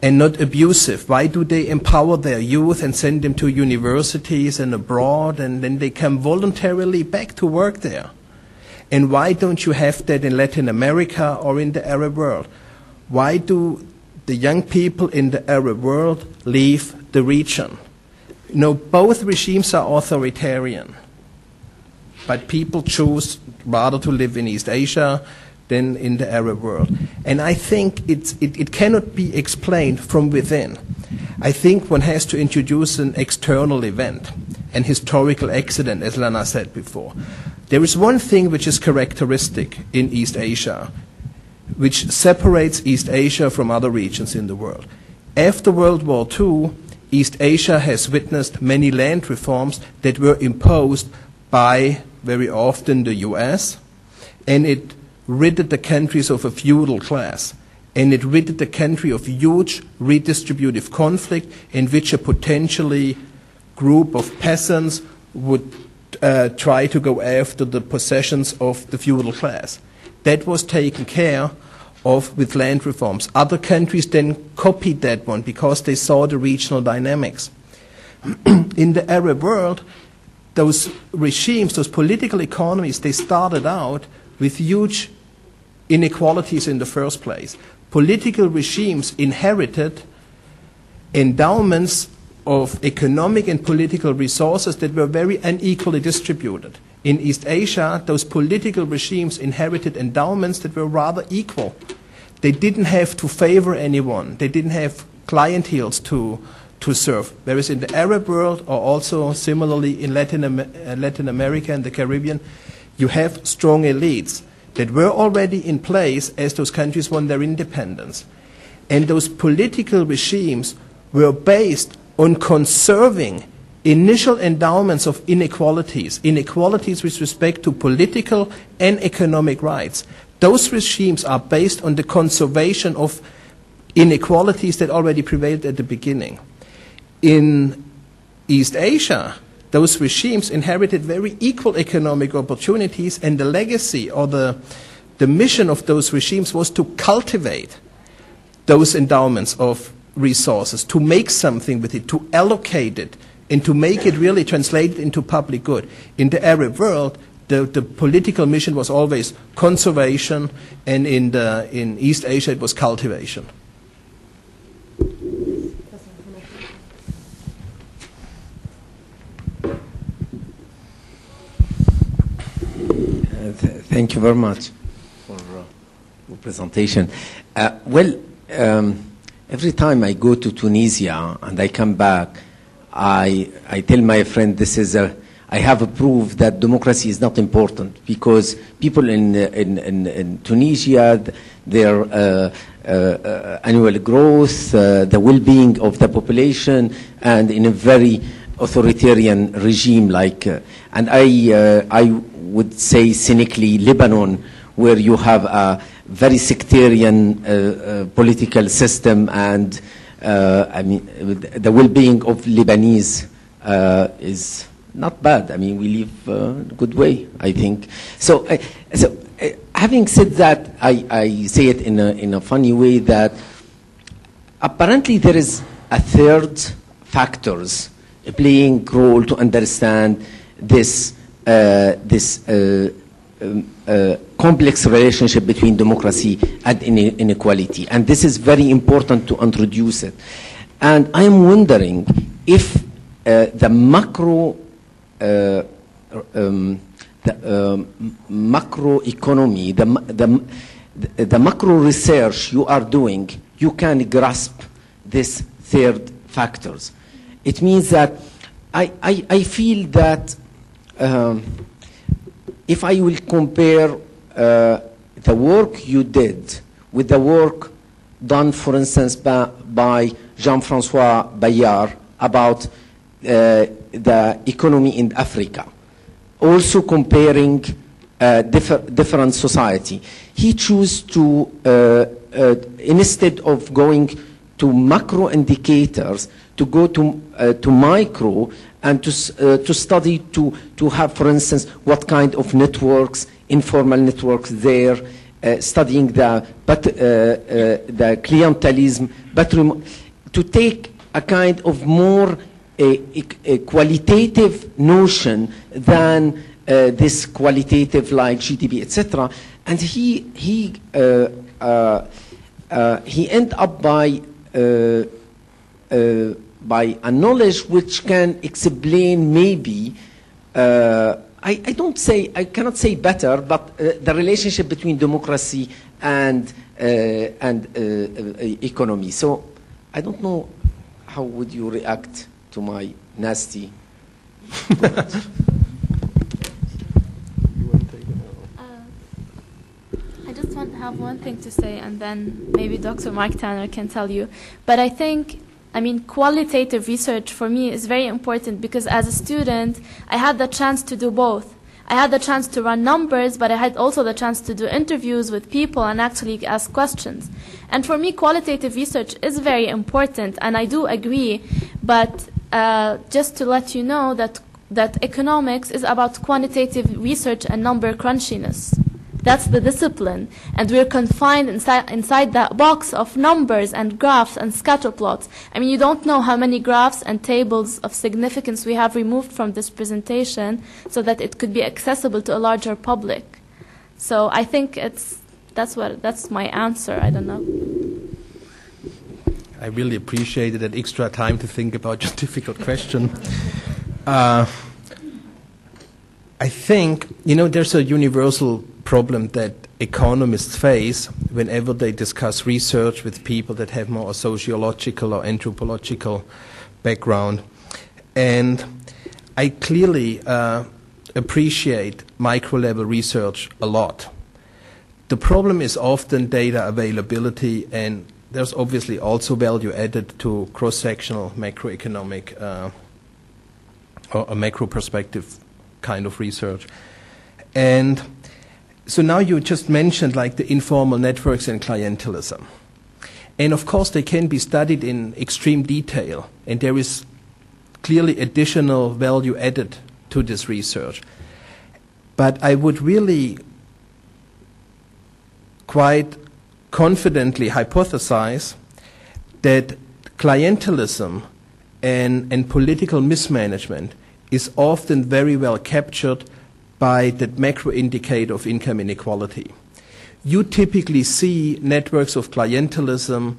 [SPEAKER 2] and not abusive? Why do they empower their youth and send them to universities and abroad, and then they come voluntarily back to work there? And why don't you have that in Latin America or in the Arab world? Why do the young people in the Arab world leave the region? You know, both regimes are authoritarian, but people choose rather to live in East Asia than in the Arab world. And I think it cannot be explained from within. I think one has to introduce an external event, an historical accident, as Lana said before. There is one thing which is characteristic in East Asia, which separates East Asia from other regions in the world. After World War II, East Asia has witnessed many land reforms that were imposed by, very often, the US, and it ridded the countries of a feudal class, and it ridded the country of huge redistributive conflict in which a potentially group of peasants would try to go after the possessions of the feudal class. That was taken care of with land reforms. Other countries then copied that one because they saw the regional dynamics. In the Arab world, those regimes, those political economies, they started out with huge inequalities in the first place. Political regimes inherited endowments of economic and political resources that were very unequally distributed. In East Asia, those political regimes inherited endowments that were rather equal. They didn't have to favor anyone. They didn't have clienteles to serve. Whereas in the Arab world, or also similarly in Latin America and the Caribbean, you have strong elites that were already in place as those countries won their independence. And those political regimes were based on conserving initial endowments of inequalities with respect to political and economic rights. Those regimes are based on the conservation of inequalities that already prevailed at the beginning. In East Asia, those regimes inherited very equal economic opportunities, and the legacy or the mission of those regimes was to cultivate those endowments of resources, to make something with it, to allocate it, and to make it really translated into public good. In the Arab world, the political mission was always conservation, and in East Asia it was cultivation.
[SPEAKER 9] Thank you very much for your presentation. Every time I go to Tunisia and I come back, I tell my friend I have a proof that democracy is not important, because people in Tunisia, their annual growth, the well-being of the population, and in a very authoritarian regime and I would say cynically Lebanon, where you have a very sectarian political system, and I mean the well-being of Lebanese is not bad. I mean, we live a good way, I think. So having said that, I say it in a funny way that apparently there is a third factors playing role to understand this complex relationship between democracy and inequality, and this is very important to introduce it. And I am wondering if the macro economy, the macro research you are doing, you can grasp this third factors. It means that I feel that if I will compare the work you did with the work done, for instance, by Jean-François Bayard about the economy in Africa, also comparing different society, he chose to, instead of going to macro indicators, to go to micro, and to study, to have, for instance, what kind of networks, informal networks there, studying the clientelism, but to take a kind of more a qualitative notion than this qualitative like GDP, etc. And he ended up by a knowledge which can explain maybe, I cannot say better, but the relationship between democracy and economy. So I don't know, how would you react to my nasty?
[SPEAKER 4] I just want to have one thing to say, and then maybe Dr. Marktanner can tell you. But I think, qualitative research for me is very important, because as a student, I had the chance to do both. I had the chance to run numbers, but I had also the chance to do interviews with people and actually ask questions. And for me, qualitative research is very important, and I do agree. But just to let you know that economics is about quantitative research and number crunchiness. That's the discipline, and we're confined inside that box of numbers and graphs and scatter plots. You don't know how many graphs and tables of significance we have removed from this presentation so that it could be accessible to a larger public. So I think that's my answer. I don't know.
[SPEAKER 2] I really appreciated that extra time to think about your difficult question. I think, there's a universal problem that economists face whenever they discuss research with people that have more a sociological or anthropological background. And I clearly appreciate micro-level research a lot. The problem is often data availability, and there's obviously also value added to cross-sectional macroeconomic or a macro perspective kind of research. And so now you just mentioned like the informal networks and clientelism. And of course they can be studied in extreme detail, and there is clearly additional value added to this research. But I would really quite confidently hypothesize that clientelism and political mismanagement is often very well captured by the macro indicator of income inequality. You typically see networks of clientelism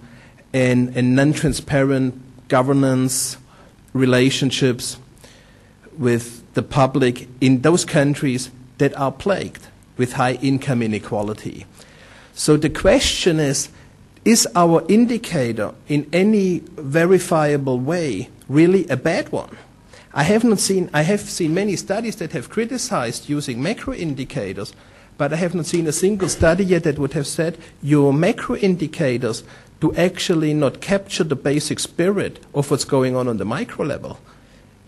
[SPEAKER 2] and non-transparent governance relationships with the public in those countries that are plagued with high income inequality. So the question is our indicator in any verifiable way really a bad one? I have seen many studies that have criticized using macro indicators, but I have not seen a single study yet that would have said your macro indicators do actually not capture the basic spirit of what's going on the micro level.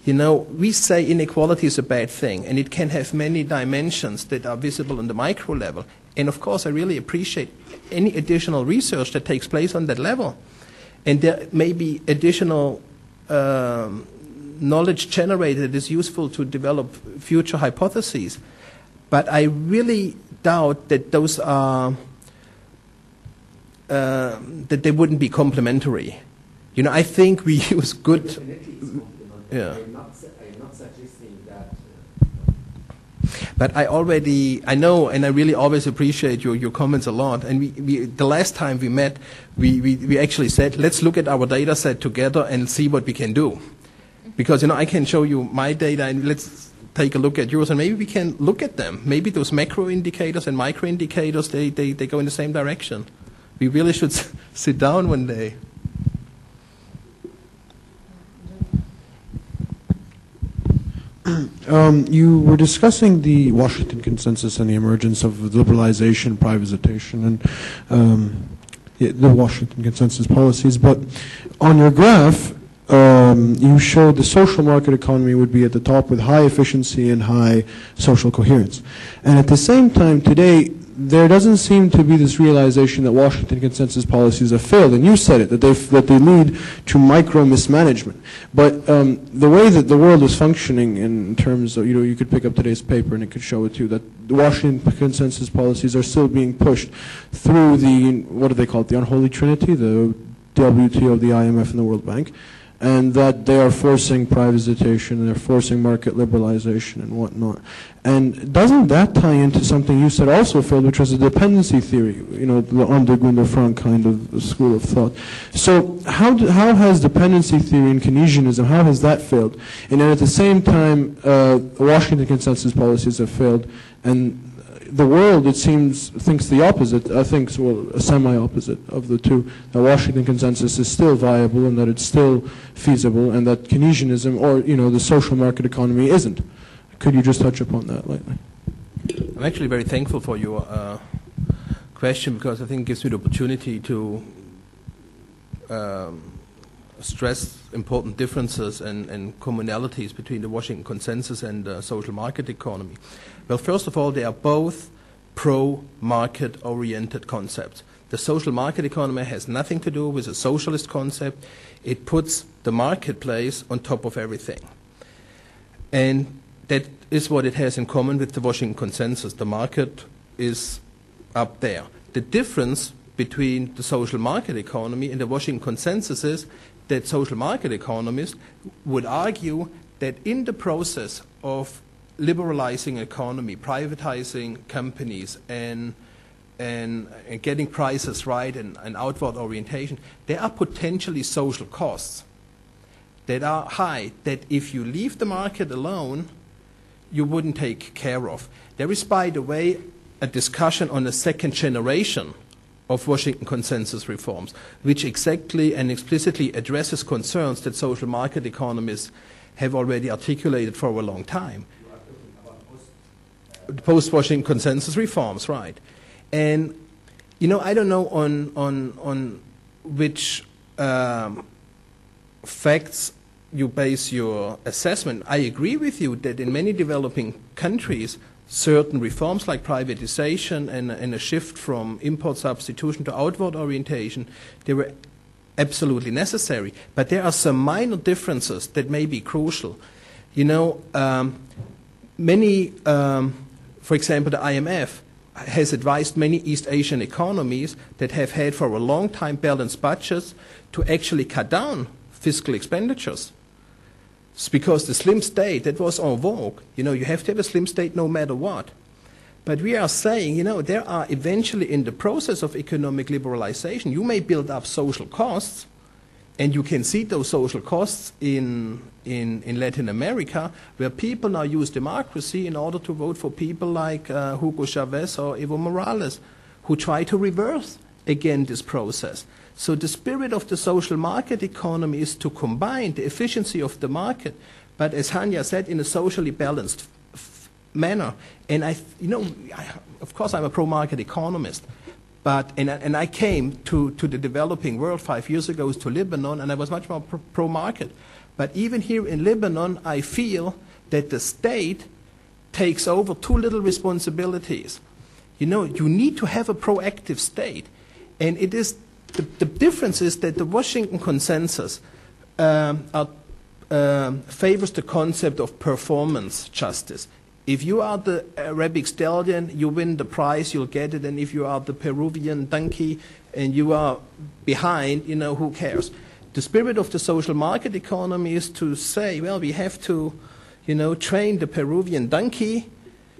[SPEAKER 2] You know, we say inequality is a bad thing, and it can have many dimensions that are visible on the micro level. And of course, I really appreciate any additional research that takes place on that level. And there may be additional knowledge generated that is useful to develop future hypotheses. But I really doubt that those are, that they wouldn't be complementary. You know, I think we use good. Yeah.
[SPEAKER 9] I'm not suggesting that.
[SPEAKER 2] But I know, and I really always appreciate your comments a lot. And the last time we met, we actually said, let's look at our data set together and see what we can do. Because, you know, I can show you my data and let's take a look at yours, and maybe we can look at them. Maybe those macro indicators and micro indicators, they go in the same direction. We really should sit down one day.
[SPEAKER 10] You were discussing the Washington Consensus and the emergence of liberalization, privatization, and the Washington Consensus policies. But on your graph, you showed the social market economy would be at the top with high efficiency and high social coherence. And at the same time, today, there doesn't seem to be this realization that Washington Consensus policies have failed. And you said it, that they lead to micro mismanagement. But the way that the world is functioning in terms of, you could pick up today's paper and it could show it to you, that the Washington Consensus policies are still being pushed through the, what do they call it, the unholy trinity, the WTO, the IMF, and the World Bank. And that they are forcing privatization and they're forcing market liberalization and whatnot. And doesn't that tie into something you said also failed, which was a dependency theory, the underground Frank kind of school of thought. So how has dependency theory and Keynesianism, how has that failed? And then at the same time, Washington Consensus policies have failed, and the world, it seems, thinks the opposite, thinks, well, a semi-opposite of the two, that Washington Consensus is still viable and that it's still feasible, and that Keynesianism or, the social market economy isn't. Could you just touch upon that lightly?
[SPEAKER 2] I'm actually very thankful for your question, because I think it gives me the opportunity to stress important differences and commonalities between the Washington Consensus and the social market economy. Well, first of all, they are both pro-market-oriented concepts. The social market economy has nothing to do with a socialist concept. It puts the marketplace on top of everything. And that is what it has in common with the Washington Consensus. The market is up there. The difference between the social market economy and the Washington Consensus is that social market economists would argue that in the process of liberalizing economy, privatizing companies, and getting prices right and outward orientation, there are potentially social costs that are high, that if you leave the market alone, you wouldn't take care of. There is, by the way, a discussion on the second generation of Washington Consensus reforms, which exactly and explicitly addresses concerns that social market economists have already articulated for a long time. Post-Washington Consensus reforms, right. And, I don't know on which facts you base your assessment. I agree with you that in many developing countries, certain reforms like privatization and a shift from import substitution to outward orientation, they were absolutely necessary. But there are some minor differences that may be crucial. Many, for example, the IMF has advised many East Asian economies that have had for a long time balanced budgets to actually cut down fiscal expenditures. It's because the slim state, that was en vogue. You have to have a slim state no matter what. But we are saying, there are eventually in the process of economic liberalization, you may build up social costs, and you can see those social costs in Latin America, where people now use democracy in order to vote for people like Hugo Chavez or Evo Morales, who try to reverse again this process. So the spirit of the social market economy is to combine the efficiency of the market, but as Hania said, in a socially balanced manner. And of course, I'm a pro-market economist. But I came to the developing world 5 years ago to Lebanon, and I was much more pro-market. But even here in Lebanon, I feel that the state takes over too little responsibilities. You need to have a proactive state. And it is the difference is that the Washington Consensus favors the concept of performance justice. If you are the Arabic stallion, you win the prize, you'll get it. And if you are the Peruvian donkey and you are behind, who cares? The spirit of the social market economy is to say, well, we have to, train the Peruvian donkey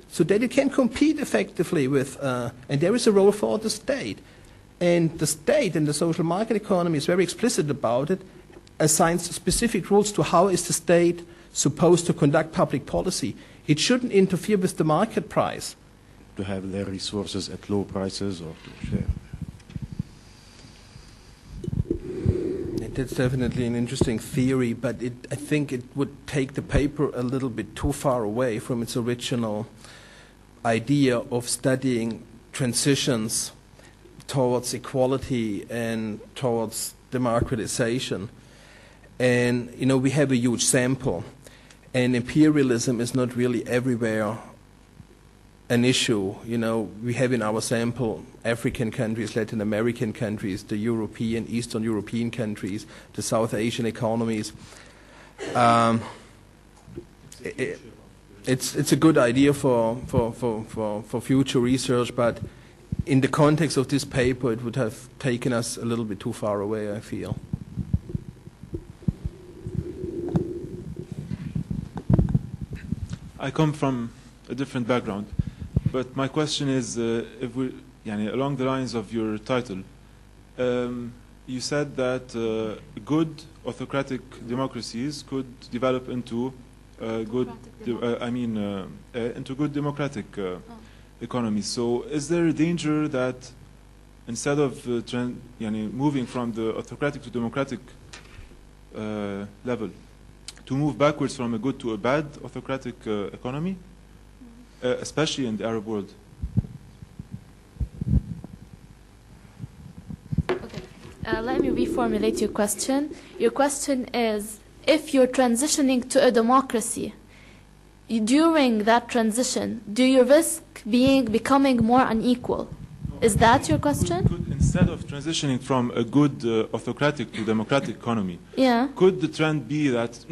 [SPEAKER 2] so that it can compete effectively with, and there is a role for the state. And the state and the social market economy is very explicit about it, assigns specific rules to how is the state supposed to conduct public policy. It shouldn't interfere with the market price.
[SPEAKER 7] To have their resources at low prices or to share.
[SPEAKER 2] That's definitely an interesting theory, but I think it would take the paper a little bit too far away from its original idea of studying transitions towards equality and towards democratization. And, we have a huge sample. And imperialism is not really everywhere an issue. We have in our sample African countries, Latin American countries, the European, Eastern European countries, the South Asian economies. It's a good idea for future research, but in the context of this paper, it would have taken us a little bit too far away, I feel.
[SPEAKER 11] I come from a different background, but my question is, along the lines of your title, you said that good autocratic democracies could develop into into good democratic economies. So, is there a danger that instead of moving from the autocratic to democratic level, to move backwards from a good to a bad autocratic economy, especially in the Arab world?
[SPEAKER 4] Okay. Let me reformulate your question. Your question is, if you're transitioning to a democracy, during that transition, do you risk becoming more unequal? Is that your question?
[SPEAKER 11] Instead of transitioning from a good autocratic to democratic economy, could the trend be that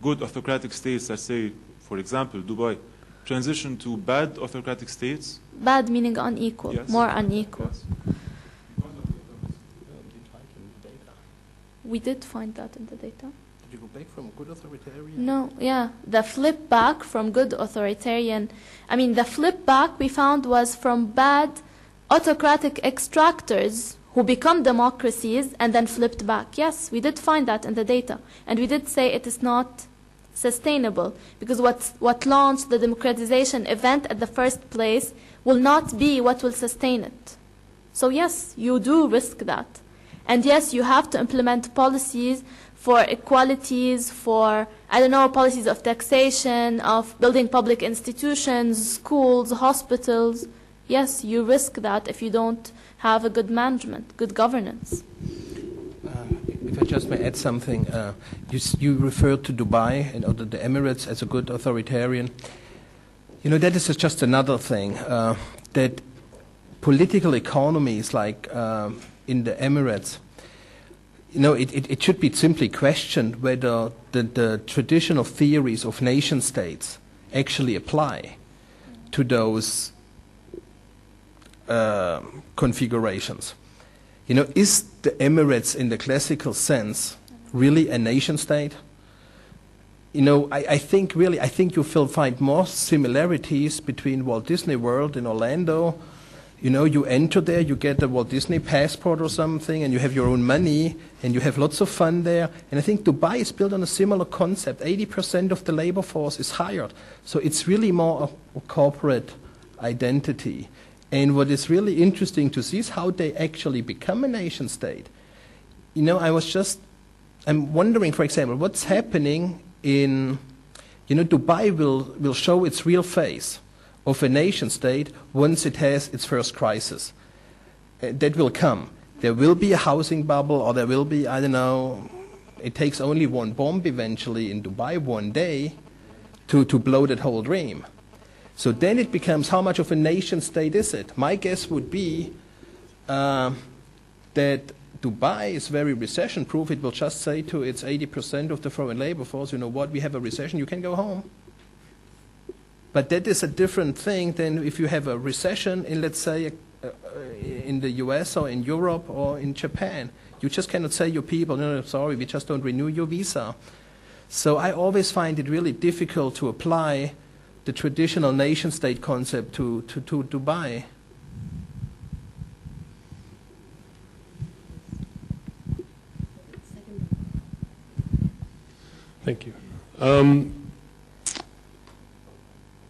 [SPEAKER 11] good autocratic states, let's say, for example, Dubai, transition to bad autocratic states?
[SPEAKER 4] Bad meaning unequal, yes. More unequal.
[SPEAKER 11] Yes.
[SPEAKER 4] We did find that in the data.
[SPEAKER 2] Did you go back from good authoritarian?
[SPEAKER 4] No, the flip back from good authoritarian, the flip back we found was from bad autocratic extractors who become democracies and then flipped back. Yes, we did find that in the data. And we did say it is not sustainable because what launched the democratization event at the first place will not be what will sustain it. So yes, you do risk that. And yes, you have to implement policies for equalities, for, policies of taxation, of building public institutions, schools, hospitals. Yes, you risk that if you don't have a good management, good governance.
[SPEAKER 2] If I just may add something, you referred to Dubai and the Emirates as a good authoritarian. That is just another thing, that political economies like in the Emirates, it should be simply questioned whether the traditional theories of nation states actually apply to those configurations. Is the Emirates in the classical sense really a nation state? I think you will find more similarities between Walt Disney World in Orlando. You enter there, you get a Walt Disney passport or something, and you have your own money, and you have lots of fun there. And I think Dubai is built on a similar concept. 80% of the labor force is hired. So it's really more a corporate identity. And what is really interesting to see is how they actually become a nation state. I'm wondering, for example, what's happening in, Dubai will show its real face of a nation state once it has its first crisis. That will come. There will be a housing bubble, or there will be, I don't know, it takes only one bomb eventually in Dubai one day to blow that whole dream. So then it becomes, how much of a nation state is it? My guess would be that Dubai is very recession-proof. It will just say to its 80% of the foreign labor force, you know what, we have a recession, you can go home. But that is a different thing than if you have a recession in, let's say, in the US or in Europe or in Japan. You just cannot say your people, no, sorry, we just don't renew your visa. So I always find it really difficult to apply the traditional nation-state concept to Dubai.
[SPEAKER 12] Thank you.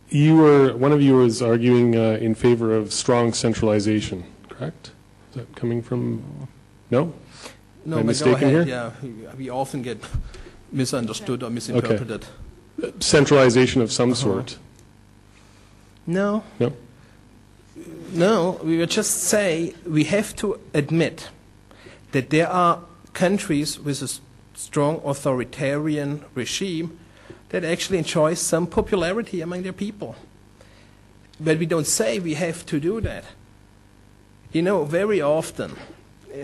[SPEAKER 12] One of you was arguing in favor of strong centralization, correct? Is that coming from, no?
[SPEAKER 2] No,
[SPEAKER 12] Am I
[SPEAKER 2] but
[SPEAKER 12] mistaken
[SPEAKER 2] go ahead.
[SPEAKER 12] here?
[SPEAKER 2] Yeah, we often get misunderstood or misinterpreted.
[SPEAKER 12] Okay. Centralization of some sort.
[SPEAKER 2] No.
[SPEAKER 12] No?
[SPEAKER 2] No, we would just say we have to admit that there are countries with a strong authoritarian regime that actually enjoys some popularity among their people. But we don't say we have to do that. Very often,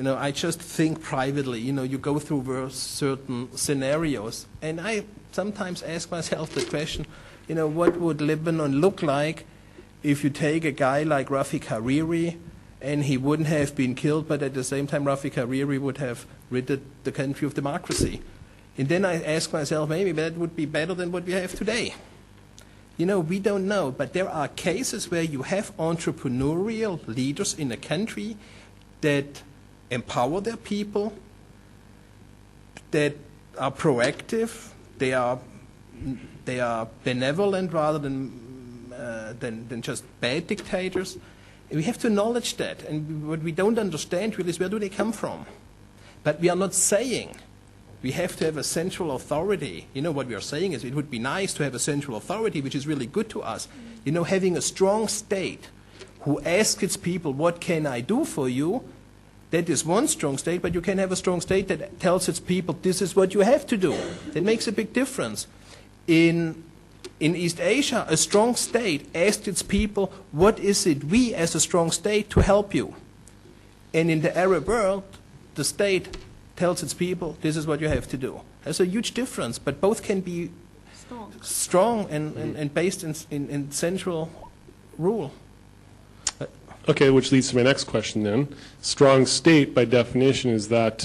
[SPEAKER 2] I just think privately, you go through certain scenarios, and I sometimes ask myself the question, what would Lebanon look like if you take a guy like Rafik Hariri and he wouldn't have been killed, but at the same time Rafik Hariri would have rid the country of democracy? And then I ask myself, maybe that would be better than what we have today. We don't know, but there are cases where you have entrepreneurial leaders in a country that empower their people, that are proactive, they are benevolent rather than just bad dictators. And we have to acknowledge that. And what we don't understand really is where do they come from? But we are not saying we have to have a central authority. What we are saying is it would be nice to have a central authority, which is really good to us. Having a strong state who asks its people, what can I do for you? That is one strong state, but you can have a strong state that tells its people, this is what you have to do. That makes a big difference. In East Asia, a strong state asked its people, what is it we as a strong state to help you? And in the Arab world, the state tells its people, this is what you have to do. There's a huge difference, but both can be strong and based in central rule.
[SPEAKER 12] Okay, which leads to my next question then. Strong state, by definition, is that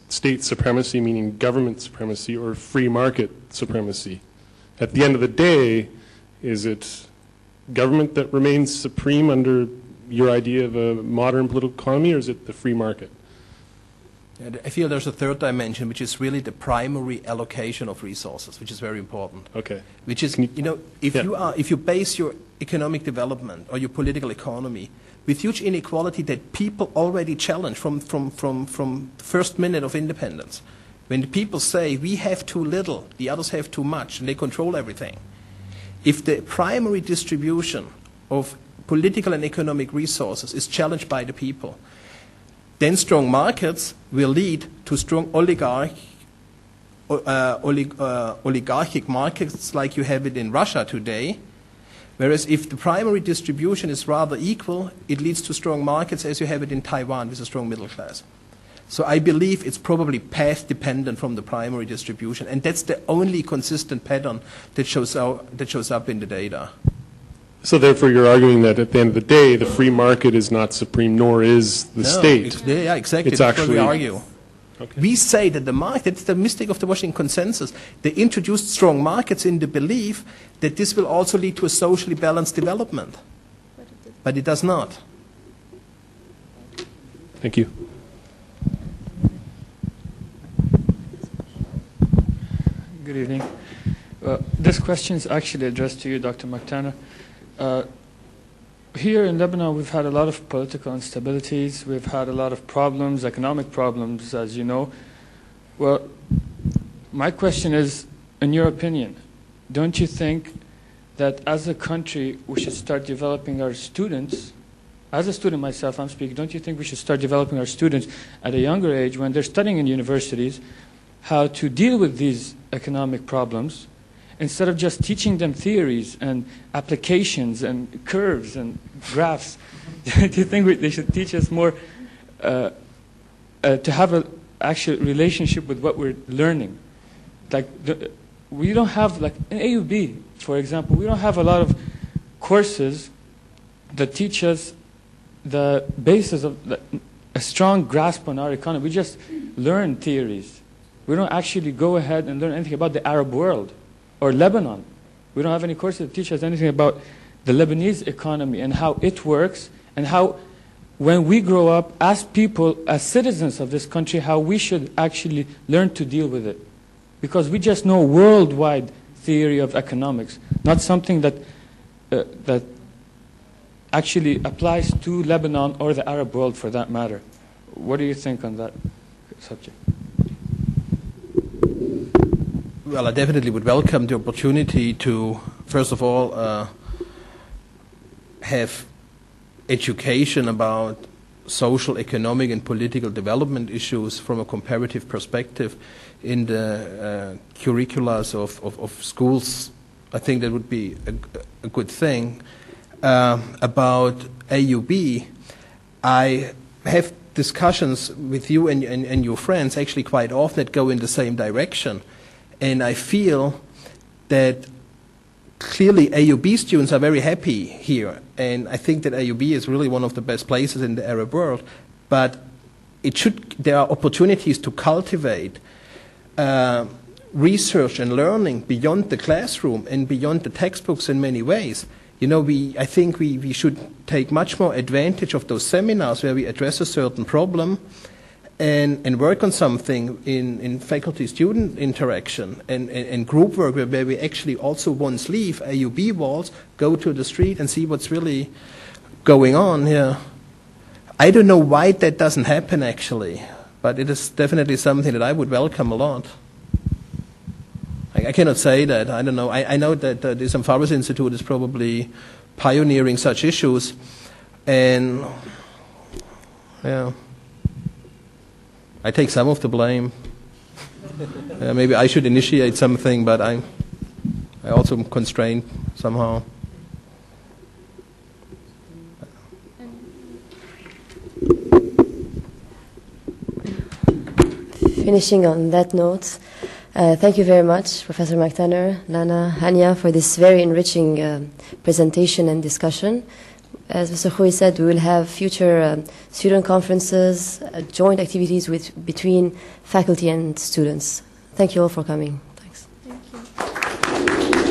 [SPEAKER 12] state supremacy, meaning government supremacy, or free market supremacy? At the end of the day, is it government that remains supreme under your idea of a modern political economy, or is it the free market?
[SPEAKER 2] I feel there's a third dimension, which is really the primary allocation of resources, which is very important.
[SPEAKER 12] Okay.
[SPEAKER 2] Which is, if you base your economic development or your political economy with huge inequality that people already challenge from the first minute of independence, when the people say we have too little, the others have too much, and they control everything. If the primary distribution of political and economic resources is challenged by the people, then strong markets will lead to strong oligarchic markets like you have it in Russia today. Whereas if the primary distribution is rather equal, it leads to strong markets as you have it in Taiwan with a strong middle class. So I believe it's probably path dependent from the primary distribution, and that's the only consistent pattern that shows up in the data.
[SPEAKER 12] So therefore you're arguing that at the end of the day, the free market is not supreme, nor is the state.
[SPEAKER 2] Yeah, exactly.
[SPEAKER 12] It's
[SPEAKER 2] That's
[SPEAKER 12] actually
[SPEAKER 2] what we argue. Okay. We say that the market, it's the mistake of the Washington Consensus. They introduced strong markets in the belief that this will also lead to a socially balanced development. But it does not.
[SPEAKER 12] Thank you.
[SPEAKER 13] Good evening. This question is actually addressed to you, Dr. Marktanner. Here in Lebanon, we've had a lot of political instabilities. We've had a lot of problems, economic problems, as you know. Well, my question is, in your opinion, don't you think that as a country, we should start developing our students? As a student myself, I'm speaking, don't you think we should start developing our students at a younger age when they're studying in universities how to deal with these economic problems, instead of just teaching them theories and applications and curves and graphs? Do you think they should teach us more to have an actual relationship with what we're learning? Like, we don't have, like in AUB, for example, we don't have a lot of courses that teach us the basis of a strong grasp on our economy. We just learn theories. We don't actually go ahead and learn anything about the Arab world or Lebanon. We don't have any courses that teach us anything about the Lebanese economy and how it works, and how, when we grow up as people, as citizens of this country, how we should actually learn to deal with it. Because we just know worldwide theory of economics, not something that that actually applies to Lebanon or the Arab world for that matter. What do you think on that subject?
[SPEAKER 2] Well, I definitely would welcome the opportunity to, first of all, have education about social, economic, and political development issues from a comparative perspective in the curriculums of schools. I think that would be a good thing. About AUB, I have discussions with you and your friends actually quite often that go in the same direction. And I feel that clearly AUB students are very happy here. And I think that AUB is really one of the best places in the Arab world. But there are opportunities to cultivate research and learning beyond the classroom and beyond the textbooks in many ways. You know, I think we should take much more advantage of those seminars where we address a certain problem and work on something in faculty-student interaction and group work where we actually also once leave AUB walls, go to the street and see what's really going on here. I don't know why that doesn't happen actually, but it is definitely something that I would welcome a lot. I cannot say that. I don't know. I know that the Islam Pharmacy Institute is probably pioneering such issues, and yeah, I take some of the blame. Maybe I should initiate something, but I also am constrained somehow.
[SPEAKER 5] Finishing on that note, thank you very much, Professor Marktanner, Lana, Hania, for this very enriching presentation and discussion. As Mr. Khoury said, we will have future student conferences, joint activities between faculty and students. Thank you all for coming. Thanks.
[SPEAKER 4] Thank you.